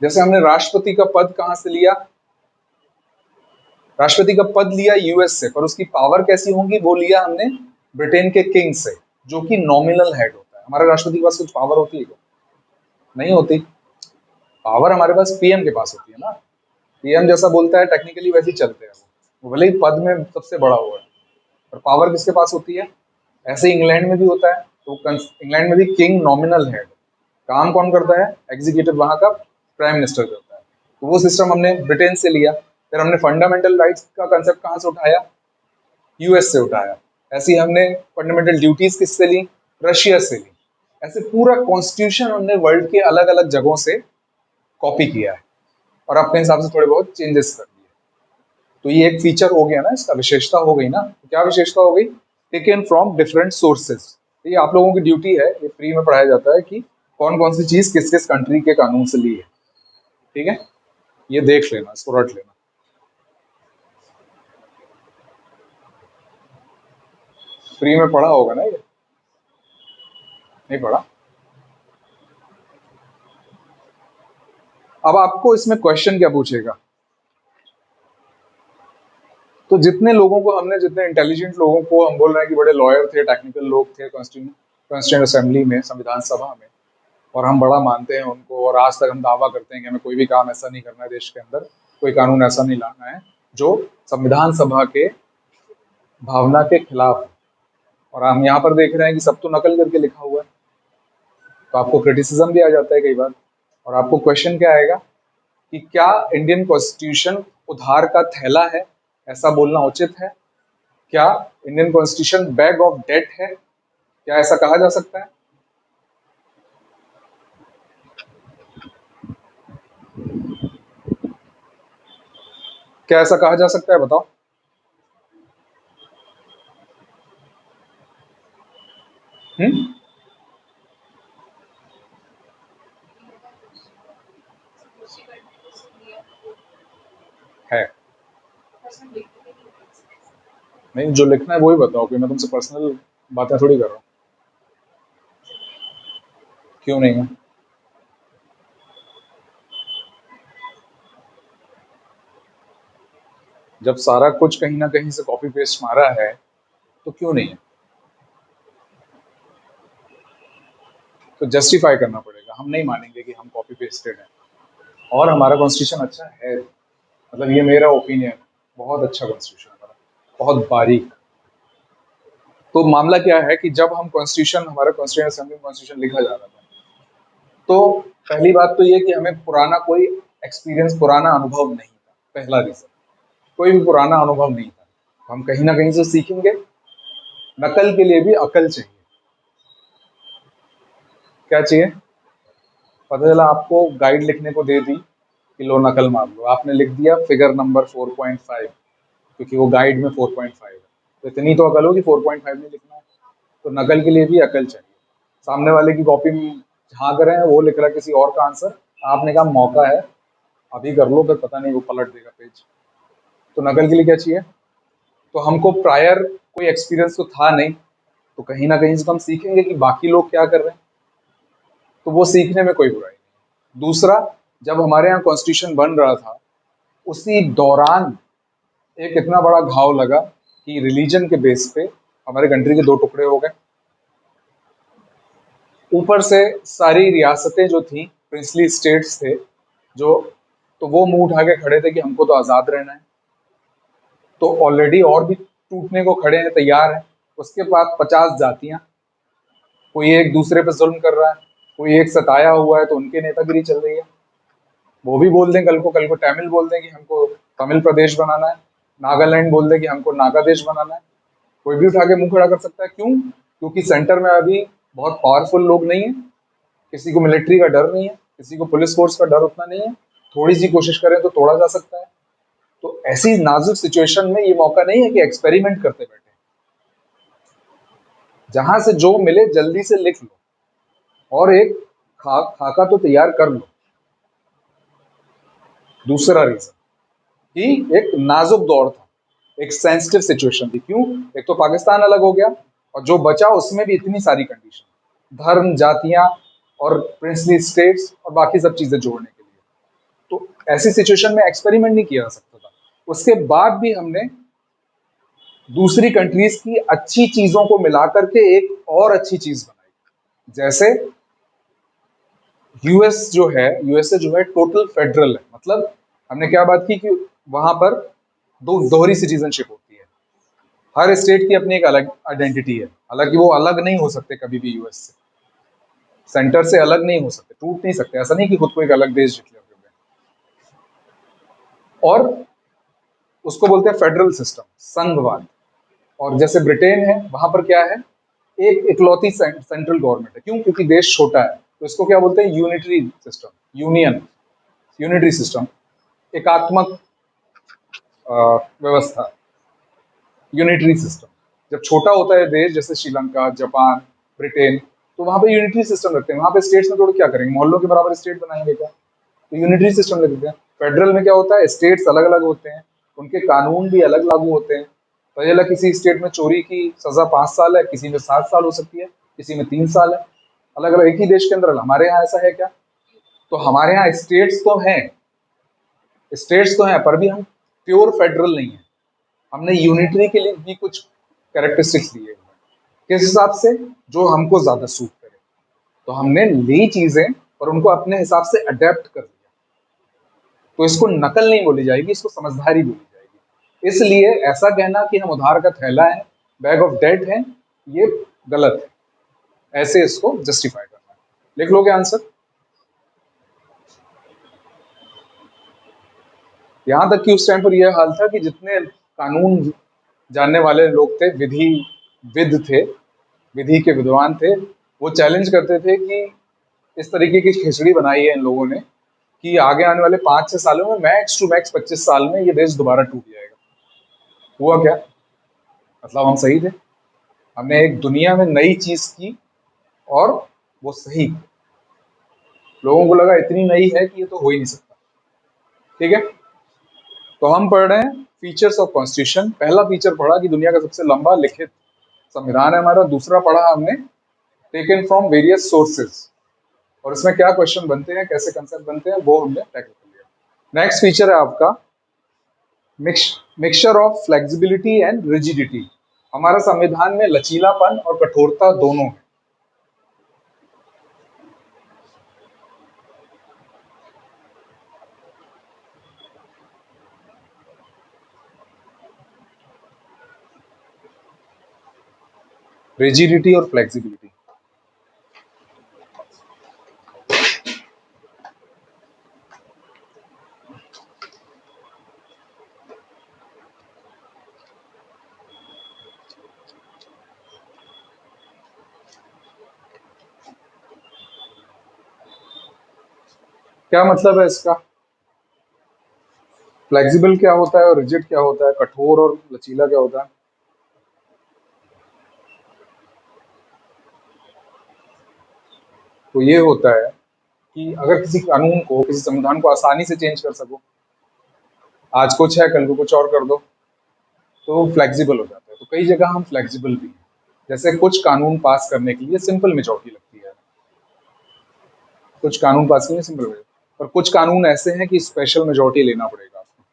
जैसे हमने राष्ट्रपति का पद कहां से लिया? राष्ट्रपति का पद लिया यूएस से, पर उसकी पावर कैसी होगी? वो लिया हमने ब्रिटेन के किंग से, जो कि नॉमिनल हेड होता है। हमारे राष्ट्रपति के पास कुछ पावर होती है क्या? नहीं होती। पावर हमारे पास पीएम के पास होती है ना। पीएम जैसा बोलता है टेक्निकली वैसे ही चलते हैं वो भले ही पद में सबसे बड़ा हुआ है, पर पावर किसके पास होती है? ऐसे ही इंग्लैंड में भी होता है। तो इंग्लैंड में भी किंग नॉमिनल हेड, काम कौन करता है? एग्जीक्यूटिव वहां का प्राइम मिनिस्टर करता है। तो वो सिस्टम हमने ब्रिटेन से लिया। फिर हमने फंडामेंटल राइट्स का कंसेप्ट कहाँ से उठाया? यूएस से उठाया। ऐसे ही हमने फंडामेंटल ड्यूटीज किससे ली? रशिया से ली। ऐसे पूरा कॉन्स्टिट्यूशन हमने वर्ल्ड के अलग अलग जगहों से कॉपी किया है और अपने हिसाब से थोड़े बहुत चेंजेस कर दिए। तो ये एक फीचर हो गया ना, इसका विशेषता हो गई ना। तो क्या विशेषता हो गई? Taken from different sources. ये आप लोगों की ड्यूटी है, ये फ्री में पढ़ाया जाता है कि कौन कौन सी चीज किस किस कंट्री के कानून से ली है। ठीक है, ये देख लेना, इसको रट लेना। फ्री में पढ़ा होगा ना ये? नहीं पढ़ा? अब आपको इसमें क्वेश्चन क्या पूछेगा? तो जितने लोगों को हमने, जितने इंटेलिजेंट लोगों को हम बोल रहे हैं कि बड़े लॉयर थे, टेक्निकल लोग थे कॉन्स्टिट्यूंट असेंबली में, संविधान सभा में, और हम बड़ा मानते हैं उनको, और आज तक हम दावा करते हैं कि हमें कोई भी काम ऐसा नहीं करना है देश के अंदर, कोई कानून ऐसा नहीं लाना है जो संविधान सभा के भावना के खिलाफ है। और हम यहाँ पर देख रहे हैं कि सब तो नकल करके लिखा हुआ है। तो आपको क्रिटिसिज्म भी आ जाता है कई बार। और आपको क्वेश्चन क्या आएगा कि क्या इंडियन कॉन्स्टिट्यूशन उधार का थैला है? ऐसा बोलना उचित है? क्या Indian constitution bag of debt है? क्या ऐसा कहा जा सकता है? क्या ऐसा कहा जा सकता है? बताओ। हम्म? है। नहीं, जो लिखना है वो ही बताओ, कि मैं तुमसे पर्सनल बातें थोड़ी कर रहा हूँ। क्यों नहीं है? जब सारा कुछ कहीं ना कहीं से कॉपी पेस्ट मारा है, तो क्यों नहीं है? तो जस्टिफाई करना पड़ेगा। हम नहीं मानेंगे कि हम कॉपी पेस्टेड हैं। और हमारा कॉन्स्टिट्यूशन अच्छा है, मतलब ये मेरा ओपिनियन, बहुत अच्छा कॉन्स्टिट्यूशन है हमारा, बहुत बारीक। तो मामला क्या है कि जब हम कॉन्स्टिट्यूशन, हमारा कॉन्स्टिट्यूशन असेंबली में कॉन्स्टिट्यूशन लिखा जा रहा था, तो पहली बात तो ये कि हमें पुराना कोई एक्सपीरियंस, पुराना अनुभव नहीं था। पहला रीजन, कोई भी पुराना अनुभव नहीं था। हम कहीं ना कहीं से सीखेंगे। नकल के लिए भी अकल चाहिए। क्या चाहिए? पता चला आपको गाइड लिखने को दे दी कि लो नकल मार लो, आपने लिख दिया फिगर नंबर 4.5, क्योंकि वो गाइड में 4.5 है। तो इतनी तो अकल हो कि 4.5 नहीं लिखना है। तो नकल के लिए भी अकल चाहिए। सामने वाले की कॉपी में झांक रहे हैं, वो लिख रहा है किसी और का आंसर, आपने कहा मौका है अभी कर लो, फिर पता नहीं वो पलट देगा पेज। तो नकल के लिए क्या चाहिए? तो हमको प्रायर कोई एक्सपीरियंस तो था नहीं, तो कहीं ना कहीं से तो हम सीखेंगे कि बाकी लोग क्या कर रहे हैं। तो वो सीखने में कोई बुराई नहीं। दूसरा, जब हमारे यहाँ कॉन्स्टिट्यूशन बन रहा था, उसी दौरान एक इतना बड़ा घाव लगा कि रिलीजन के बेस पे हमारे कंट्री के दो टुकड़े हो गए। ऊपर से सारी रियासतें जो थी, प्रिंसली स्टेट्स थे जो, तो वो मुंह उठा के खड़े थे कि हमको तो आज़ाद रहना है। तो ऑलरेडी और भी टूटने को खड़े हैं, तैयार हैं। उसके बाद 50 जातियां, कोई एक दूसरे पे जुल्म कर रहा है, कोई एक सताया हुआ है तो उनके नेतागिरी चल रही है। वो भी बोल दें कल को, तमिल बोल दें कि हमको तमिल प्रदेश बनाना है, नागालैंड बोल दे कि हमको नागा देश बनाना है, कोई भी उठा के मुंह खड़ा कर सकता है। क्यों? क्योंकि सेंटर में अभी बहुत पावरफुल लोग नहीं है, किसी को मिलिट्री का डर नहीं है, किसी को पुलिस फोर्स का डर उतना नहीं है, थोड़ी सी कोशिश करें तो तोड़ा जा सकता है। तो ऐसी नाजुक सिचुएशन में ये मौका नहीं है कि एक्सपेरिमेंट करते बैठे, जहां से जो मिले जल्दी से लिख लो और एक खाका तो तैयार कर लो। दूसरा रीजन कि एक नाजुक दौर था, एक सेंसिटिव सिचुएशन थी। क्यों? एक तो पाकिस्तान अलग हो गया और जो बचा उसमें भी इतनी सारी कंडीशन, धर्म, जातियां और प्रिंसली स्टेट्स और बाकी सब चीजें जोड़ने के लिए। तो ऐसी सिचुएशन में एक्सपेरिमेंट नहीं किया जा सकता था। उसके बाद भी हमने दूसरी कंट्रीज की अच्छी चीजों को मिलाकर के एक और अच्छी चीज बनाई। जैसे यूएसए जो है टोटल फेडरल है। मतलब हमने क्या बात की कि वहां पर दो दोहरी सिटीजनशिप होती है, हर स्टेट की अपनी एक अलग आइडेंटिटी है। हालांकि वो अलग नहीं हो सकते कभी भी, यूएस से, सेंटर से अलग नहीं हो सकते, टूट नहीं सकते। ऐसा नहीं कि खुद को एक अलग देश डिक्लेयर कर दें। और उसको बोलते हैं फेडरल सिस्टम, संघवाद। और जैसे ब्रिटेन है, वहां पर क्या है, एक इकलौती सेंट्रल गवर्नमेंट है। क्यों? क्योंकि देश छोटा है, तो इसको क्या बोलते हैं, unitary system, union, unitary system, एकात्मक व्यवस्था, यूनिटरी सिस्टम। जब छोटा होता है देश, जैसे श्रीलंका, जापान, ब्रिटेन, तो वहां पे यूनिटरी सिस्टम रखते हैं। वहां पे स्टेट्स में थोड़ा क्या करेंगे, मोहल्लों के बराबर स्टेट बनाएंगे क्या? तो यूनिटरी सिस्टम ले देते हैं। फेडरल में क्या होता है, स्टेट्स अलग अलग होते हैं, उनके कानून भी अलग लागू होते हैं। तो ये किसी स्टेट में चोरी की सजा 5 साल है, किसी में 7 साल हो सकती है, किसी में 3 साल है। अलग अलग एक ही देश के अंदर। हमारे यहाँ ऐसा है क्या? तो हमारे यहाँ स्टेट्स तो हैं, पर भी हम प्योर फेडरल नहीं है। हमने यूनिटरी के लिए भी कुछ कैरेक्टरिस्टिक्स दिए हुए हैं। किस हिसाब से? जो हमको ज्यादा सूट करे। तो हमने ली चीजें और उनको अपने हिसाब से अडेप्ट कर दिया। तो इसको नकल नहीं बोली जाएगी, इसको समझदारी बोली जाएगी। इसलिए ऐसा कहना कि हम उधार का थैला है, बैग ऑफ डेट है, ये गलत है। ऐसे इसको जस्टिफाई करना है। लिख लोगे आंसर? यहां तक कि उस टाइम पर यह हाल था कि जितने कानून जानने वाले लोग थे, विद थे, विधि के विद्वान थे, वो चैलेंज करते थे कि इस तरीके की खिचड़ी बनाई है इन लोगों ने कि आगे आने वाले 5-6 सालों में, मैक्स टू मैक्स 25 साल में, ये देश दोबारा टूट जाएगा। हुआ क्या? मतलब हम सही थे। हमने एक दुनिया में नई चीज की और वो सही। लोगों को लगा इतनी नई है कि ये तो हो ही नहीं सकता। ठीक है, तो हम पढ़ रहे हैं फीचर्स ऑफ कॉन्स्टिट्यूशन। पहला फीचर पढ़ा कि दुनिया का सबसे लंबा लिखित संविधान है हमारा। दूसरा पढ़ा हमने टेकन फ्रॉम वेरियस सोर्सेज, और इसमें क्या क्वेश्चन बनते हैं, कैसे कंसेप्ट बनते हैं, वो हमने टैकल कर लिया। नेक्स्ट फीचर है आपका mixture of flexibility and rigidity. हमारा संविधान में लचीलापन और कठोरता दोनों है। रिजिडिटी और फ्लेक्सिबिलिटी। क्या मतलब है इसका? फ्लेक्सिबल क्या होता है और रिजिड क्या होता है? कठोर और लचीला क्या होता है? तो ये होता है कि अगर किसी कानून को, किसी संविधान को आसानी से चेंज कर सको, आज कुछ है कल को कुछ और कर दो, तो फ्लेक्सिबल हो जाता है। तो कई जगह हम फ्लेक्सिबल भी हैं। जैसे कुछ कानून पास करने के लिए सिंपल मेजोरिटी लगती है, कुछ कानून पास करने सिंपल मेजोरिटी, और कुछ कानून ऐसे हैं कि स्पेशल मेजोरिटी लेना पड़ेगा आपको।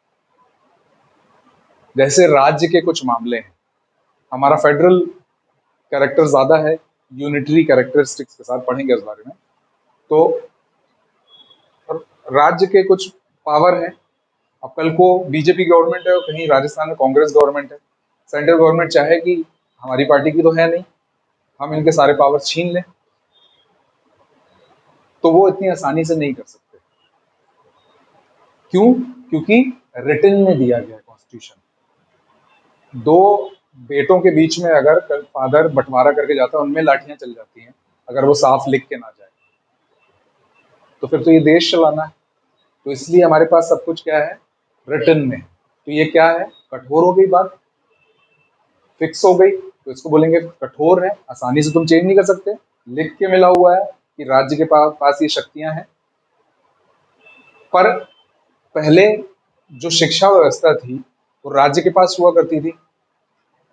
जैसे राज्य के कुछ मामले हैं, हमारा फेडरल कैरेक्टर ज्यादा है, यूनिटरी कैरेक्टरिस्टिक्स के साथ पढ़ेंगे इस बारे में। तो राज्य के कुछ पावर हैं। अब कल को बीजेपी गवर्नमेंट है और कहीं राजस्थान में कांग्रेस गवर्नमेंट है, सेंट्रल गवर्नमेंट चाहे कि हमारी पार्टी की तो है नहीं, हम इनके सारे पावर छीन लें, तो वो इतनी आसानी से नहीं कर सकते। क्यों? क्योंकि रिटन में दिया गया है कॉन्स्टिट्यूशन। दो बेटों के बीच में अगर फादर बंटवारा करके जाता है, उनमें लाठियां चल जाती हैं अगर वो साफ लिख के ना जाए, तो फिर तो ये देश चलाना है। तो इसलिए हमारे पास सब कुछ क्या है, रिटन में। तो ये क्या है, कठोर हो गई बात, फिक्स हो गई, तो इसको बोलेंगे कठोर है, आसानी से तुम चेंज नहीं कर सकते। लिख के मिला हुआ है कि राज्य के पास ये शक्तियां हैं। पर पहले जो शिक्षा व्यवस्था थी वो राज्य के पास हुआ करती थी,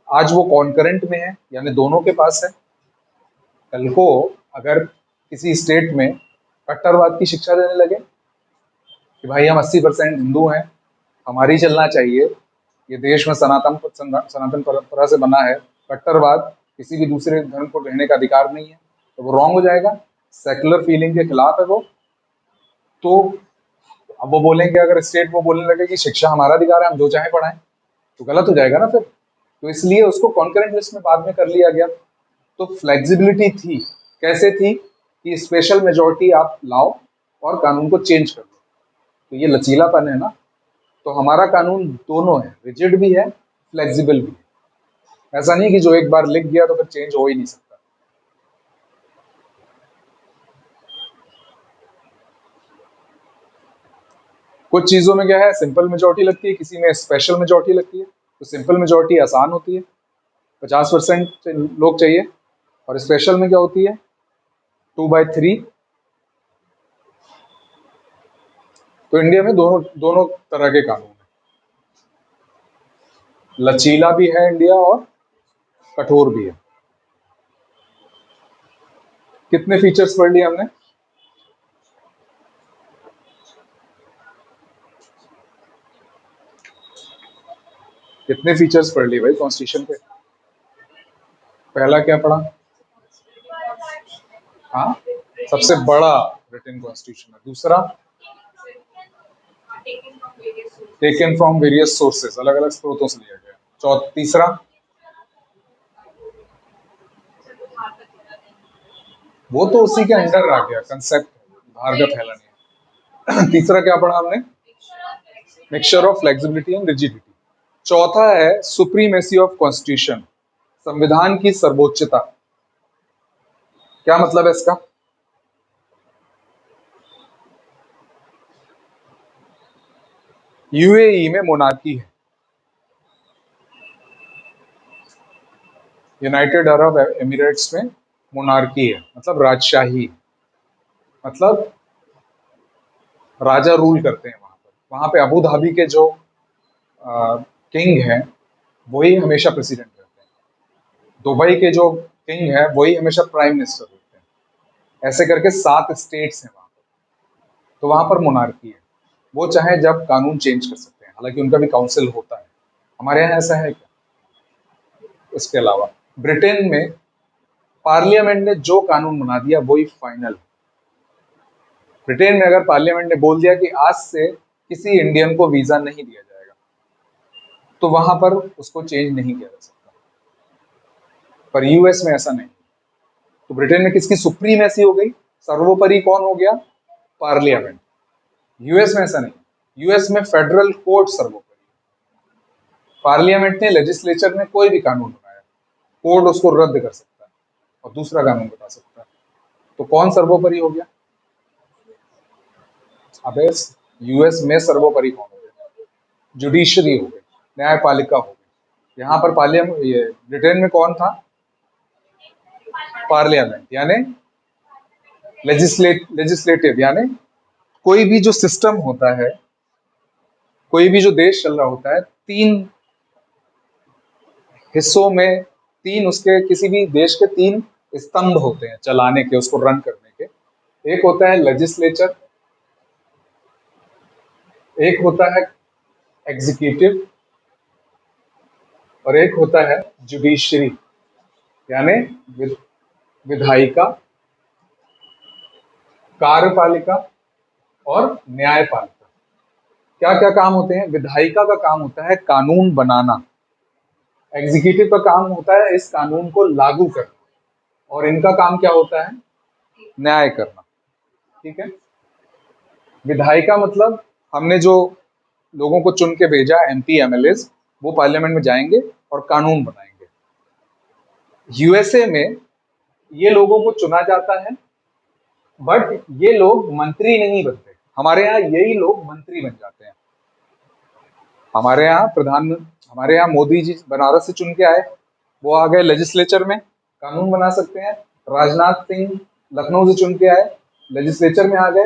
आज वो कॉन्करेंट में है, यानी दोनों के पास है। कल को अगर किसी स्टेट में कट्टरवाद की शिक्षा देने लगे कि भाई हम 80% हिंदू हैं, हमारी चलना चाहिए, ये देश में सनातन परंपरा से बना है, कट्टरवाद किसी भी दूसरे धर्म को रहने का अधिकार नहीं है, तो वो रॉन्ग हो जाएगा, सेकुलर फीलिंग के खिलाफ है वो। तो अब वो बोलेंगे, अगर स्टेट वो बोलने लगे कि शिक्षा हमारा अधिकार है, हम जो चाहे पढ़ाएं, तो गलत हो जाएगा ना फिर। तो इसलिए उसको कॉन्करेंट लिस्ट में बाद में कर लिया गया। तो फ्लेक्सिबिलिटी थी, कैसे थी कि स्पेशल मेजोरिटी आप लाओ और कानून को चेंज कर दो। तो ये लचीलापन है ना। तो हमारा कानून दोनों है, रिजिड भी है, फ्लेक्सिबल भी है। ऐसा नहीं कि जो एक बार लिख गया तो फिर चेंज हो ही नहीं सकता। कुछ चीजों में क्या है, सिंपल मेजोरिटी लगती है, किसी में स्पेशल मेजोरिटी लगती है। तो सिंपल मेजोरिटी आसान होती है, 50% लोग चाहिए, और स्पेशल में क्या होती है, 2/3। तो इंडिया में दोनों दोनों तरह के कानून है, लचीला भी है इंडिया और कठोर भी है। कितने फीचर्स पढ़ लिए हमने? कितने फीचर्स पढ़ लिए भाई कॉन्स्टिट्यूशन के? पहला क्या पढ़ा? हाँ, सबसे बड़ा रिटन कॉन्स्टिट्यूशन है। दूसरा, टेकन फ्रॉम वेरियस सोर्सेस, अलग अलग स्रोतों से लिया गया। तीसरा, वो तो उसी के अंडर आ गया कंसेप्ट, बाहर का फैला नहीं है। तीसरा क्या पढ़ा हमने? Mixture of flexibility and rigidity. चौथा है सुप्रीमेसी ऑफ कॉन्स्टिट्यूशन, संविधान की सर्वोच्चता। क्या मतलब है इसका? यूएई में मोनार्की है, यूनाइटेड अरब एमिरेट्स में मोनार्की है, मतलब राजशाही, मतलब राजा रूल करते हैं वहां पर। वहां पे अबू धाबी के जो किंग हैं वही हमेशा प्रेसिडेंट रहते हैं, दुबई के जो किंग है वही हमेशा प्राइम मिनिस्टर रहते हैं। ऐसे करके 7 स्टेट्स हैं वहां पर, तो वहां पर मोनार्की है। वो चाहे जब कानून चेंज कर सकते हैं, हालांकि उनका भी काउंसिल होता है। हमारे यहाँ ऐसा है क्या? इसके अलावा ब्रिटेन में पार्लियामेंट ने जो कानून बना दिया वही फाइनल। ब्रिटेन में अगर पार्लियामेंट ने बोल दिया कि आज से किसी इंडियन को वीजा नहीं दिया जाएगा, तो वहां पर उसको चेंज नहीं किया जा सकता। पर यूएस में ऐसा नहीं। तो ब्रिटेन में किसकी सुप्रीमेसी हो गई, सर्वोपरि कौन हो गया? पार्लियामेंट। यूएस में ऐसा नहीं, यूएस में फेडरल कोर्ट सर्वोपरि। पार्लियामेंट ने, लेजिस्लेचर ने कोई भी कानून बनाया, कोर्ट उसको रद्द कर सकता है और दूसरा कानून बना सकता है। तो कौन सर्वोपरि हो गया? अबे, यूएस में सर्वोपरि कौन हो गया? जुडिशरी हो गई, न्यायपालिका हो गई। यहाँ पर पार्लियामेंट, ये ब्रिटेन में कौन था? पार्लियामेंट, यानी लेजिस्लेटिव, यानी कोई भी जो सिस्टम होता है, कोई भी जो देश चल रहा होता है, 3 हिस्सों में, 3 उसके, किसी भी देश के 3 स्तंभ होते हैं चलाने के, उसको रन करने के। एक होता है लेजिस्लेचर, एक होता है एग्जीक्यूटिव, और एक होता है जुडिशरी, यानी विधायिका, कार्यपालिका और न्यायपालिका। क्या क्या काम होते हैं? विधायिका का काम होता है कानून बनाना, एग्जीक्यूटिव का काम होता है इस कानून को लागू करना, और इनका काम क्या होता है? न्याय करना। ठीक है। विधायिका मतलब हमने जो लोगों को चुन के भेजा, एमपी एमएलए, वो पार्लियामेंट में जाएंगे और कानून बनाएंगे। यूएसए में ये लोगों को चुना जाता है, बट ये लोग मंत्री नहीं बनते। हमारे यहाँ यही लोग मंत्री बन जाते हैं। हमारे यहाँ मोदी जी बनारस से चुन के आए, वो आ गए लेजिस्लेचर में, कानून बना सकते हैं। राजनाथ सिंह लखनऊ से चुन के आए, लेजिस्लेचर में आ गए।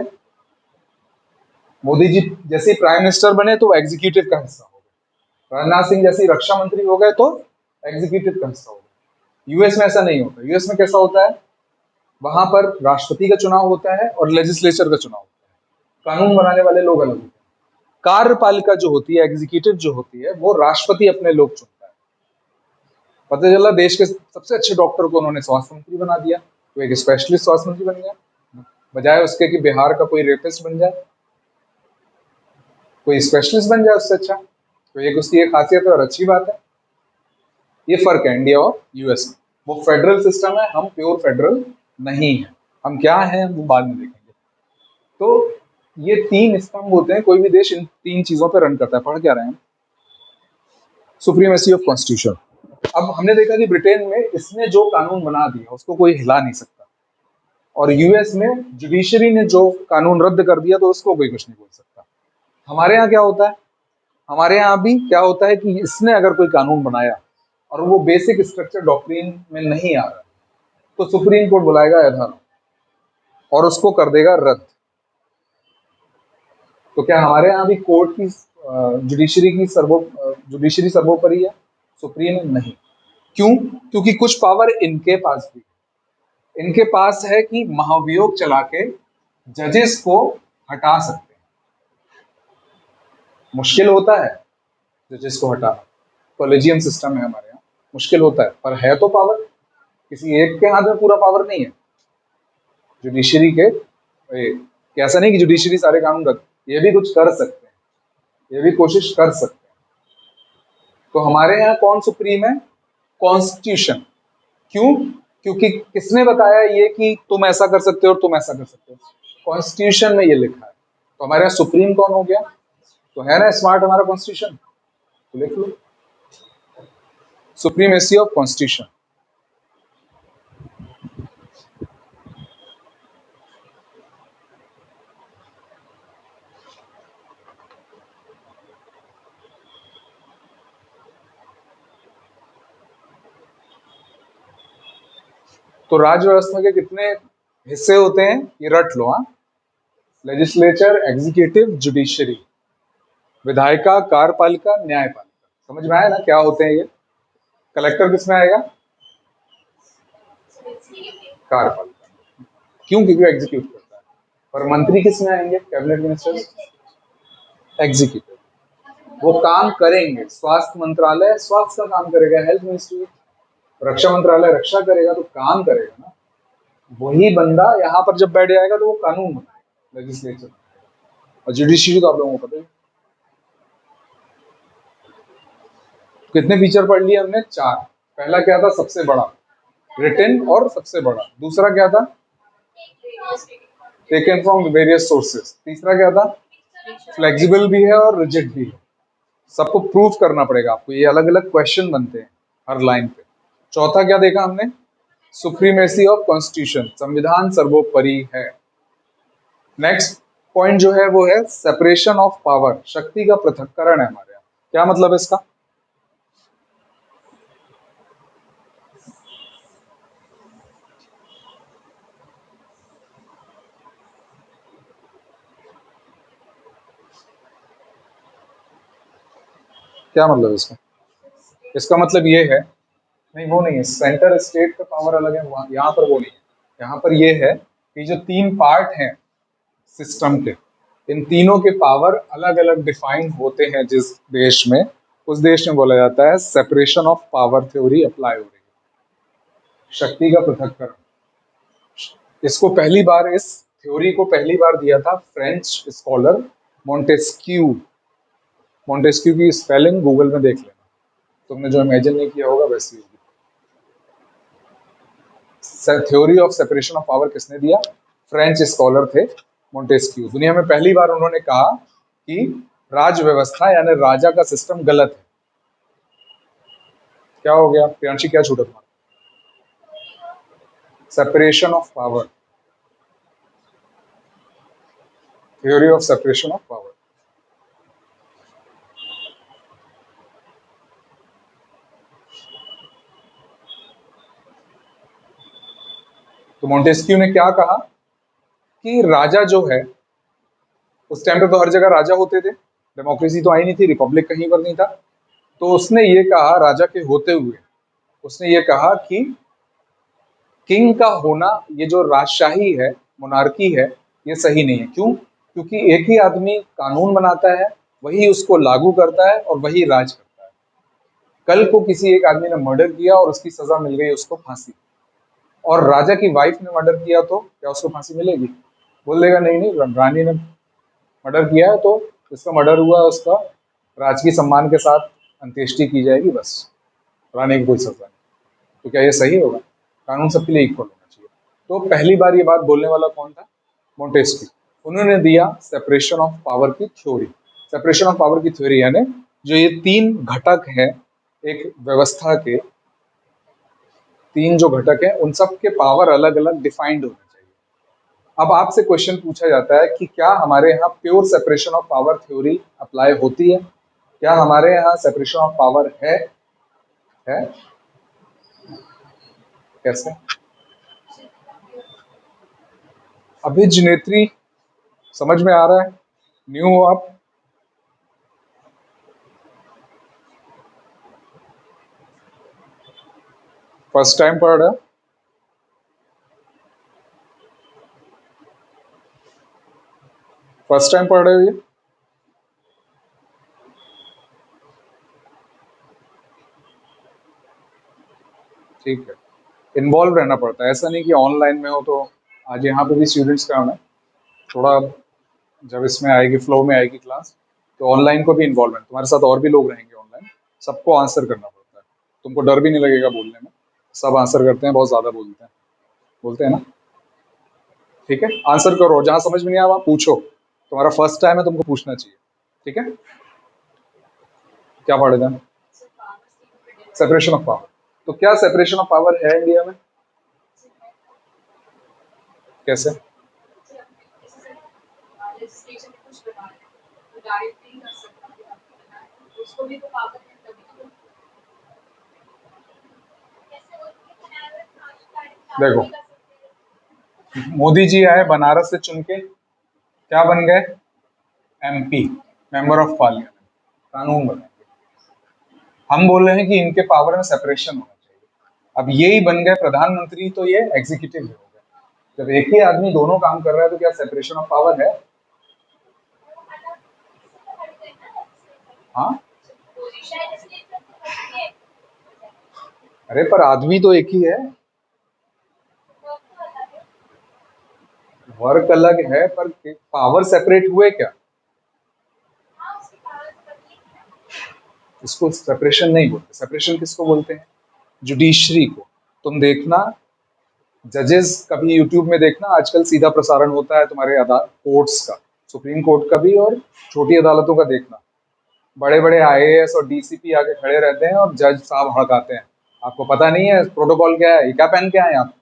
मोदी जी जैसे प्राइम मिनिस्टर बने तो एग्जीक्यूटिव का हिस्सा हो गए। राजनाथ सिंह जैसे रक्षा मंत्री हो गए तो एग्जीक्यूटिव का हिस्सा हो गए। यूएस में ऐसा नहीं होता। यूएस में कैसा होता है, वहां पर राष्ट्रपति का चुनाव होता है और लेजिस्लेचर का चुनाव होता है। कानून बनाने वाले लोग अलग होते हैं। कार्यपालिका जो होती है, एग्जीक्यूटिव जो होती है, वो राष्ट्रपति अपने लोग चुनता है। पता चला देश के सबसे अच्छे डॉक्टर को उन्होंने स्वास्थ्य मंत्री बना दिया, तो एक स्पेशलिस्ट स्वास्थ्य मंत्री बन गया, बजाय उसके कि बिहार का कोई रेपिस्ट बन जाए, कोई स्पेशलिस्ट बन जाए उससे अच्छा। तो एक उसकी एक खासियत है और अच्छी बात है। ये फर्क है इंडिया और यूएस में। वो फेडरल सिस्टम है, हम प्योर फेडरल नहीं है। हम क्या है वो बाद में देखेंगे। तो ये 3 स्तंभ होते हैं, कोई भी देश इन 3 चीजों पर रन करता है। पढ़ क्या रहे हैं, सुप्रीमेसी ऑफ कॉन्स्टिट्यूशन। अब हमने देखा कि ब्रिटेन में इसने जो कानून बना दिया उसको कोई हिला नहीं सकता, और यूएस में जुडिशरी ने जो कानून रद्द कर दिया तो उसको कोई कुछ नहीं बोल सकता। हमारे यहाँ क्या होता है, हमारे यहाँ भी क्या होता है कि इसने अगर कोई कानून बनाया और वो बेसिक स्ट्रक्चर डॉक्ट्रिन में नहीं आ रहा, तो सुप्रीम कोर्ट बुलाएगा यथार्थ और उसको कर देगा रद्द। तो क्या हमारे यहाँ भी कोर्ट की जुडिशरी सर्वोपरि है, सुप्रीम नहीं? क्यों? क्योंकि कुछ पावर इनके पास भी, इनके पास है कि महाभियोग चला के जजेस को हटा सकते हैं। मुश्किल होता है जजेस को हटाना, कॉलेजियम सिस्टम है हमारे यहाँ, मुश्किल होता है, पर है तो पावर। किसी एक के हाथ में पूरा पावर नहीं है जुडिशरी के। ऐसा नहीं कि जुडिशरी सारे कानून रद्द, ये भी कुछ कर सकते हैं, ये भी कोशिश कर सकते हैं। तो हमारे यहाँ कौन सुप्रीम है? कॉन्स्टिट्यूशन। क्यों? क्योंकि किसने बताया ये कि तुम ऐसा कर सकते हो और तुम ऐसा कर सकते हो? कॉन्स्टिट्यूशन में ये लिखा है। तो हमारे यहाँ सुप्रीम कौन हो गया? तो है ना स्मार्ट हमारा कॉन्स्टिट्यूशन, तो लिख लो सुप्रीमेसी ऑफ कॉन्स्टिट्यूशन। तो राज्य व्यवस्था के कितने हिस्से होते हैं ये रट लो। हाँ, लेजिस्लेचर, एग्जीक्यूटिव, जुडिशरी, विधायिका, कार्यपालिका, न्यायपालिका। समझ में आया ना क्या होते हैं ये? कलेक्टर किसमें आएगा? कार्यपालिका। क्यों? क्योंकि एग्जीक्यूट करता है। और मंत्री किसमें आएंगे? Cabinet minister, executive. वो काम करेंगे। स्वास्थ्य मंत्रालय स्वास्थ्य का काम करेगा, हेल्थ मिनिस्ट्री, रक्षा मंत्रालय रक्षा करेगा, तो काम करेगा ना। वही बंदा यहाँ पर जब बैठ जाएगा तो वो कानून बनाएगा, लेजिस्लेचर। और जुडिशरी तो आप लोगों को पता है। कितने फीचर पढ़ लिए हमने? 4। पहला क्या था? सबसे बड़ा, रिटन और सबसे बड़ा। दूसरा क्या था? Taken from various sources. तीसरा क्या था? फ्लेक्सिबल भी है और रिजिड भी है। सबको प्रूव करना पड़ेगा आपको, ये अलग अलग क्वेश्चन बनते हैं हर लाइन पे। चौथा क्या देखा हमने? सुप्रीमेसी ऑफ कॉन्स्टिट्यूशन, संविधान सर्वोपरि है। नेक्स्ट पॉइंट जो है वो है सेपरेशन ऑफ पावर, शक्ति का पृथक्करण है हमारे यहाँ। क्या मतलब है इसका? क्या मतलब है इसका? इसका मतलब ये है, नहीं वो नहीं है, सेंटर स्टेट का पावर अलग है, वहां यहाँ पर वो नहीं है। यहाँ पर ये है कि जो 3 पार्ट हैं सिस्टम के, इन तीनों के पावर अलग अलग डिफाइन होते हैं जिस देश में, उस देश में बोला जाता है separation of power theory apply हो रही है, शक्ति का पृथक्करण। इसको पहली बार, इस थ्योरी को पहली बार दिया था फ्रेंच स्कॉलर मोंटेस्क्यू। मोंटेस्क्यू की स्पेलिंग गूगल में देख लेना, तुमने जो इमेजिन नहीं किया होगा वैसी होगी। Theory of separation of power किसने दिया? फ्रेंच स्कॉलर थे मोंटेस्क्यू। दुनिया में पहली बार उन्होंने कहा कि राज व्यवस्था यानी राजा का सिस्टम गलत है, क्या हो गया प्रियांशी, क्या छूटा तुम्हारा? Separation of power, theory of separation of power. तो मोंटेस्क्यू ने क्या कहा कि राजा जो है, उस टाइम पे तो हर जगह राजा होते थे, डेमोक्रेसी तो आई नहीं थी, रिपब्लिक कहीं पर नहीं था। तो उसने ये कहा, राजा के होते हुए उसने ये कहा कि किंग का होना, ये जो राजशाही है, मोनार्की है, ये सही नहीं है। क्यों? क्योंकि एक ही आदमी कानून बनाता है, वही उसको लागू करता है और वही राज करता है। कल को किसी एक आदमी ने मर्डर किया और उसकी सजा मिल गई उसको फांसी, और राजा की वाइफ ने मर्डर किया, तो क्या उसको फांसी मिलेगी? बोल देगा नहीं नहीं, रानी ने मर्डर किया है तो इसका मर्डर हुआ, उसका राजकीय सम्मान के साथ अंत्येष्टि की जाएगी, बस, रानी की कोई सजा नहीं। तो क्या ये सही होगा? कानून सबके लिए इक्वल होना चाहिए। तो पहली बार ये बात बोलने वाला कौन था? मोंटेस्क्यू। उन्होंने दिया सेपरेशन ऑफ पावर की थ्योरी। सेपरेशन ऑफ पावर की थ्योरी यानी जो ये तीन घटक है एक व्यवस्था के, तीन जो घटक है उन सब के पावर अलग अलग डिफाइंड होने चाहिए। अब आपसे क्वेश्चन पूछा जाता है कि क्या हमारे यहाँ pure separation of power theory apply होती है? क्या हमारे यहाँ सेपरेशन ऑफ पावर है? कैसे? अभिजनेत्री समझ में आ रहा है? न्यू हो आप? फर्स्ट टाइम पढ़ रहे हो? फर्स्ट टाइम पढ़ रहे हो ये? ठीक है, इन्वॉल्व रहना पड़ता है, ऐसा नहीं कि ऑनलाइन में हो तो। आज यहाँ पे भी स्टूडेंट्स का है, थोड़ा जब इसमें आएगी, फ्लो में आएगी क्लास, तो ऑनलाइन को भी इन्वॉल्व है, तुम्हारे साथ और भी लोग रहेंगे ऑनलाइन, सबको आंसर करना पड़ता है। तुमको डर भी नहीं लगेगा बोलने में, सब आंसर करते हैं, बहुत ज़्यादा बोलते हैं ना? ठीक है, आंसर करो, जहाँ समझ में नहीं आया वहाँ पूछो, तुम्हारा फर्स्ट टाइम है, तुमको पूछना चाहिए। ठीक है, क्या पढ़े थे? Separation of power. तो क्या सेपरेशन ऑफ पावर है इंडिया में? कैसे? देखो, मोदी जी आए बनारस से चुन के, क्या बन गए? एमपी, मेंबर ऑफ पार्लियामेंट, कानून बने। हम बोल रहे हैं कि इनके पावर में सेपरेशन होना चाहिए। अब यही बन गए प्रधानमंत्री, तो ये एग्जीक्यूटिव हो गए। जब एक ही आदमी दोनों काम कर रहा है तो क्या सेपरेशन ऑफ पावर है? हाँ, अरे पर आदमी तो एक ही है, वर्क अलग है, पर पावर सेपरेट हुए क्या? इसको सेपरेशन नहीं बोलते। सेपरेशन किसको बोलते हैं? जुडिशरी को। तुम देखना, जजेस कभी यूट्यूब में देखना, आजकल सीधा प्रसारण होता है तुम्हारे कोर्ट्स का, सुप्रीम कोर्ट का भी और छोटी अदालतों का। देखना, बड़े बड़े आईएएस और डीसीपी आके खड़े रहते हैं और जज साहब हड़काते हैं। आपको पता नहीं है प्रोटोकॉल क्या है? ये क्या पहन के आए आप?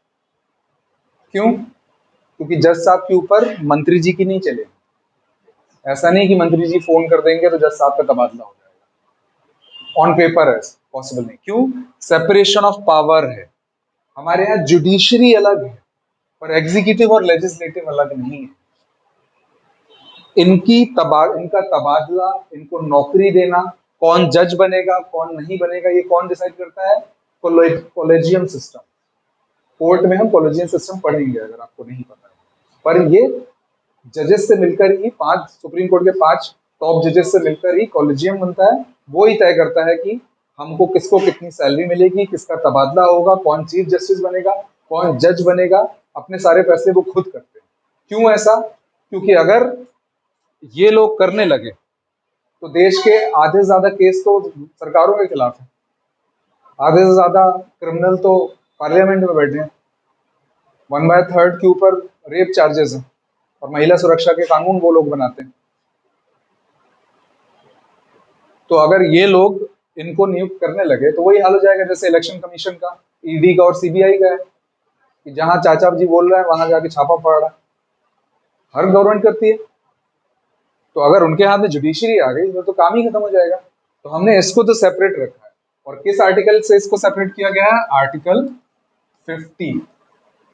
क्यों? क्योंकि जज साहब के ऊपर मंत्री जी की नहीं चले। ऐसा नहीं कि मंत्री जी फोन कर देंगे तो जज साहब का तबादला हो जाएगा, ऑन पेपर है, पॉसिबल नहीं। क्यों? सेपरेशन ऑफ पावर है। हमारे यहाँ जुडिशरी अलग है, पर एग्जीक्यूटिव और लेजिस्लेटिव अलग नहीं है। इनका तबादला, इनको नौकरी देना, कौन जज बनेगा कौन नहीं बनेगा, ये कौन डिसाइड करता है? Collegium system. कोर्ट में हम कॉलेजियम सिस्टम पढ़ेंगे, अगर आपको नहीं पता है। पर ये जजेस से मिलकर ही, पांच सुप्रीम कोर्ट के पांच टॉप जजेस से मिलकर ही कॉलेजियम बनता है। वो ही तय करता है कि हमको किसको कितनी सैलरी मिलेगी, किसका तबादला होगा, कौन चीफ जस्टिस बनेगा, कौन जज बनेगा। अपने सारे फैसले वो खुद करते हैं। क्यों ऐसा? क्योंकि अगर ये लोग करने लगे तो देश के आधे से ज्यादा केस तो सरकारों के खिलाफ है, आधे से ज्यादा क्रिमिनल तो पार्लियामेंट में बैठे हैं, 1/3 के ऊपर रेप चार्जेस हैं, और महिला सुरक्षा के कानून वो लोग बनाते हैं। तो अगर ये लोग इनको नियुक्त करने लगे तो वही हाल हो जाएगा जैसे इलेक्शन कमीशन का, ईडी का और सीबीआई का है कि जहां चाचा जी बोल रहे हैं वहां जाके छापा पड़ रहा है। हर गवर्नमेंट करती है। तो अगर उनके हाथ में जुडिशरी आ गई तो काम ही खत्म हो जाएगा। तो हमने इसको तो सेपरेट रखा है। और किस आर्टिकल से इसको सेपरेट किया गया है? आर्टिकल 50।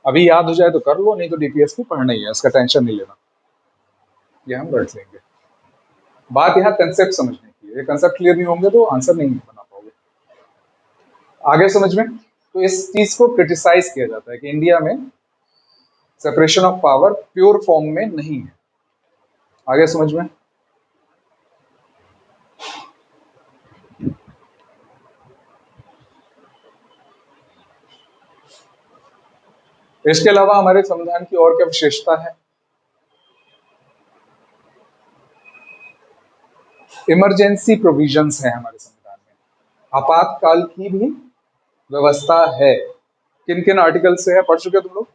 अभी याद हो जाए तो कर लो, नहीं तो डीपीएस की पढ़ना ही है, इसका टेंशन नहीं लेना, ये हम रट लेंगे। बात यहाँ कंसेप्ट समझने की है, ये कंसेप्ट क्लियर नहीं होंगे तो आंसर नहीं बना पाओगे। आगे समझ में, तो इस चीज को क्रिटिसाइज किया जाता है कि इंडिया में separation of power pure form में नहीं है। आगे समझ में। इसके अलावा हमारे संविधान की और क्या विशेषता है? इमरजेंसी प्रोविजंस है हमारे संविधान में, आपातकाल की भी व्यवस्था है। किन किन आर्टिकल से है पढ़ चुके तुम लोग?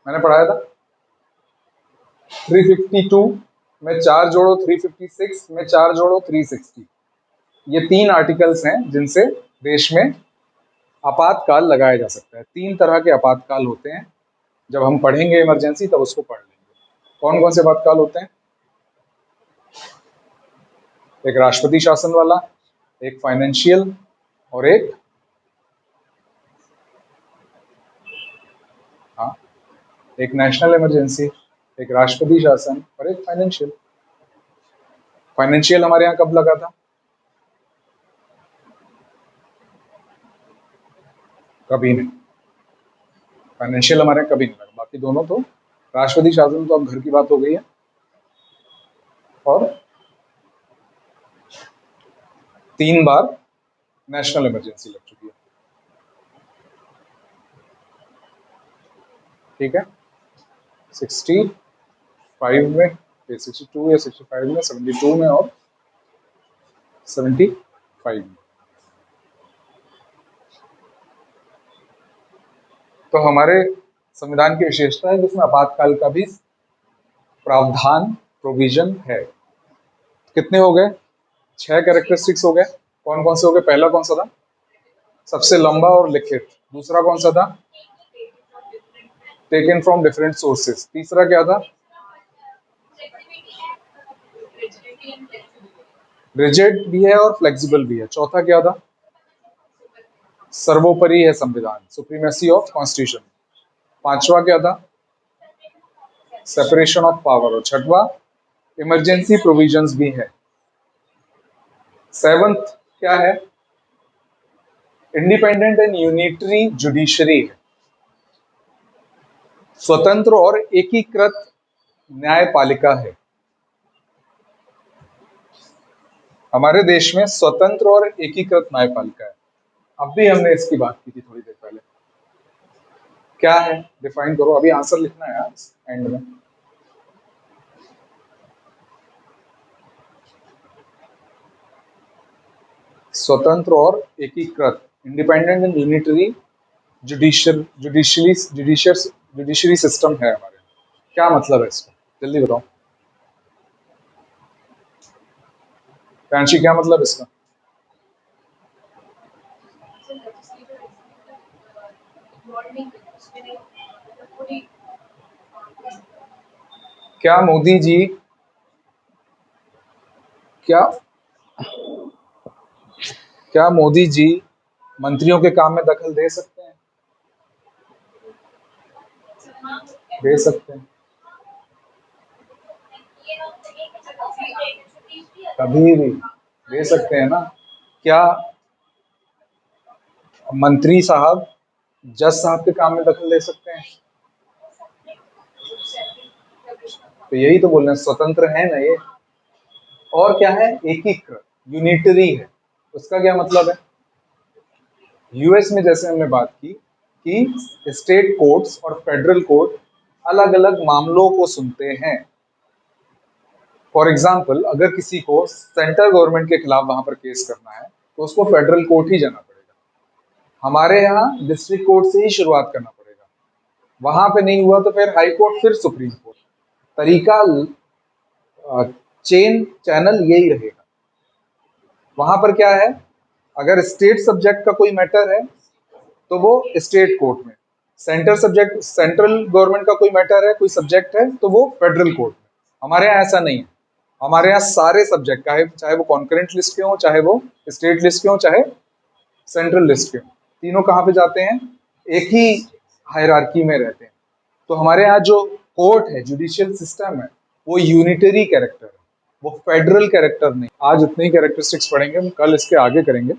मैंने पढ़ाया था 352 में 4 जोड़ो 356 में 4 जोड़ो 360। ये 3 आर्टिकल्स हैं जिनसे देश में आपातकाल लगाया जा सकता है। 3 तरह के आपातकाल होते हैं। जब हम पढ़ेंगे इमरजेंसी तब उसको पढ़ लेंगे। कौन कौन से आपातकाल होते हैं? एक राष्ट्रपति शासन वाला, एक फाइनेंशियल और एक हाँ एक नेशनल इमरजेंसी, एक राष्ट्रपति शासन और एक फाइनेंशियल। फाइनेंशियल हमारे यहाँ कब लगा था? कभी नहीं। फाइनेंशियल हमारे यहाँ कभी नहीं लगा। बाकी दोनों तो, राष्ट्रपति शासन तो अब घर की बात हो गई है, और 3 बार नेशनल इमरजेंसी लग चुकी है। ठीक है, 65 में, 62 या 65 में, 72 में और 75 में। तो हमारे संविधान की विशेषता है जिसमें आपातकाल का भी प्रावधान, प्रोविजन है। कितने हो गए? 6 कैरेक्टरिस्टिक्स हो गए। कौन कौन से हो गए? पहला कौन सा था? सबसे लंबा और लिखित। दूसरा कौन सा था? Taken from different sources. तीसरा क्या था? रिजिड भी है और फ्लेक्सिबल भी है। चौथा क्या था? सर्वोपरि है संविधान, सुप्रीमेसी ऑफ कॉन्स्टिट्यूशन। पांचवा क्या था? Separation of power. और छठवा इमरजेंसी प्रोविजंस भी है। सेवंथ क्या है? इंडिपेंडेंट एंड यूनिटरी जुडिशरी है, स्वतंत्र और एकीकृत न्यायपालिका है। हमारे देश में स्वतंत्र और एकीकृत न्यायपालिका है। अब भी हमने इसकी बात की थी थोड़ी देर पहले। क्या है? डिफाइन करो। अभी आंसर लिखना है यार एंड में। स्वतंत्र और एकीकृत, independent and unitary judiciary system है हमारे। क्या मतलब है इसका? जल्दी बताओ कांशी, क्या मतलब इसका? क्या मोदी जी, क्या क्या मोदी जी मंत्रियों के काम में दखल दे सकते हैं? दे सकते हैं। कभी भी दे सकते हैं ना। क्या मंत्री साहब जज साहब के काम में दखल दे सकते हैं? तो यही तो बोल रहे हैं, स्वतंत्र है ना ये। और क्या है? एकीकृत, यूनिटरी है। उसका क्या मतलब है? यूएस में जैसे हमने बात की कि स्टेट कोर्ट्स और फेडरल कोर्ट अलग अलग मामलों को सुनते हैं। फॉर एग्जाम्पल, अगर किसी को सेंट्रल गवर्नमेंट के खिलाफ वहां पर केस करना है तो उसको फेडरल कोर्ट ही जाना पड़ेगा। हमारे यहाँ डिस्ट्रिक्ट कोर्ट से ही शुरुआत करना पड़ेगा। वहां पे नहीं हुआ तो फिर हाई कोर्ट, फिर सुप्रीम कोर्ट। तरीका, चेन, चैनल यही रहेगा। वहां पर क्या है? अगर स्टेट सब्जेक्ट का कोई मैटर है तो वो स्टेट कोर्ट में, सेंट्रल गवर्नमेंट का कोई मैटर है, कोई सब्जेक्ट है, तो वो फेडरल कोर्ट में। हमारे यहाँ ऐसा नहीं है। हमारे यहाँ सारे सब्जेक्ट, चाहे वो कॉन्करेंट लिस्ट के हों, चाहे वो स्टेट लिस्ट के हों, चाहे सेंट्रल लिस्ट के हों, तीनों कहाँ पे जाते हैं? एक ही हायरार्की में रहते हैं। तो हमारे यहाँ जो कोर्ट है, जुडिशियल सिस्टम है, वो यूनिटरी कैरेक्टर है, वो फेडरल कैरेक्टर नहीं। आज इतनी कैरेक्टरिस्टिक्स पढ़ेंगे, हम कल इसके आगे करेंगे।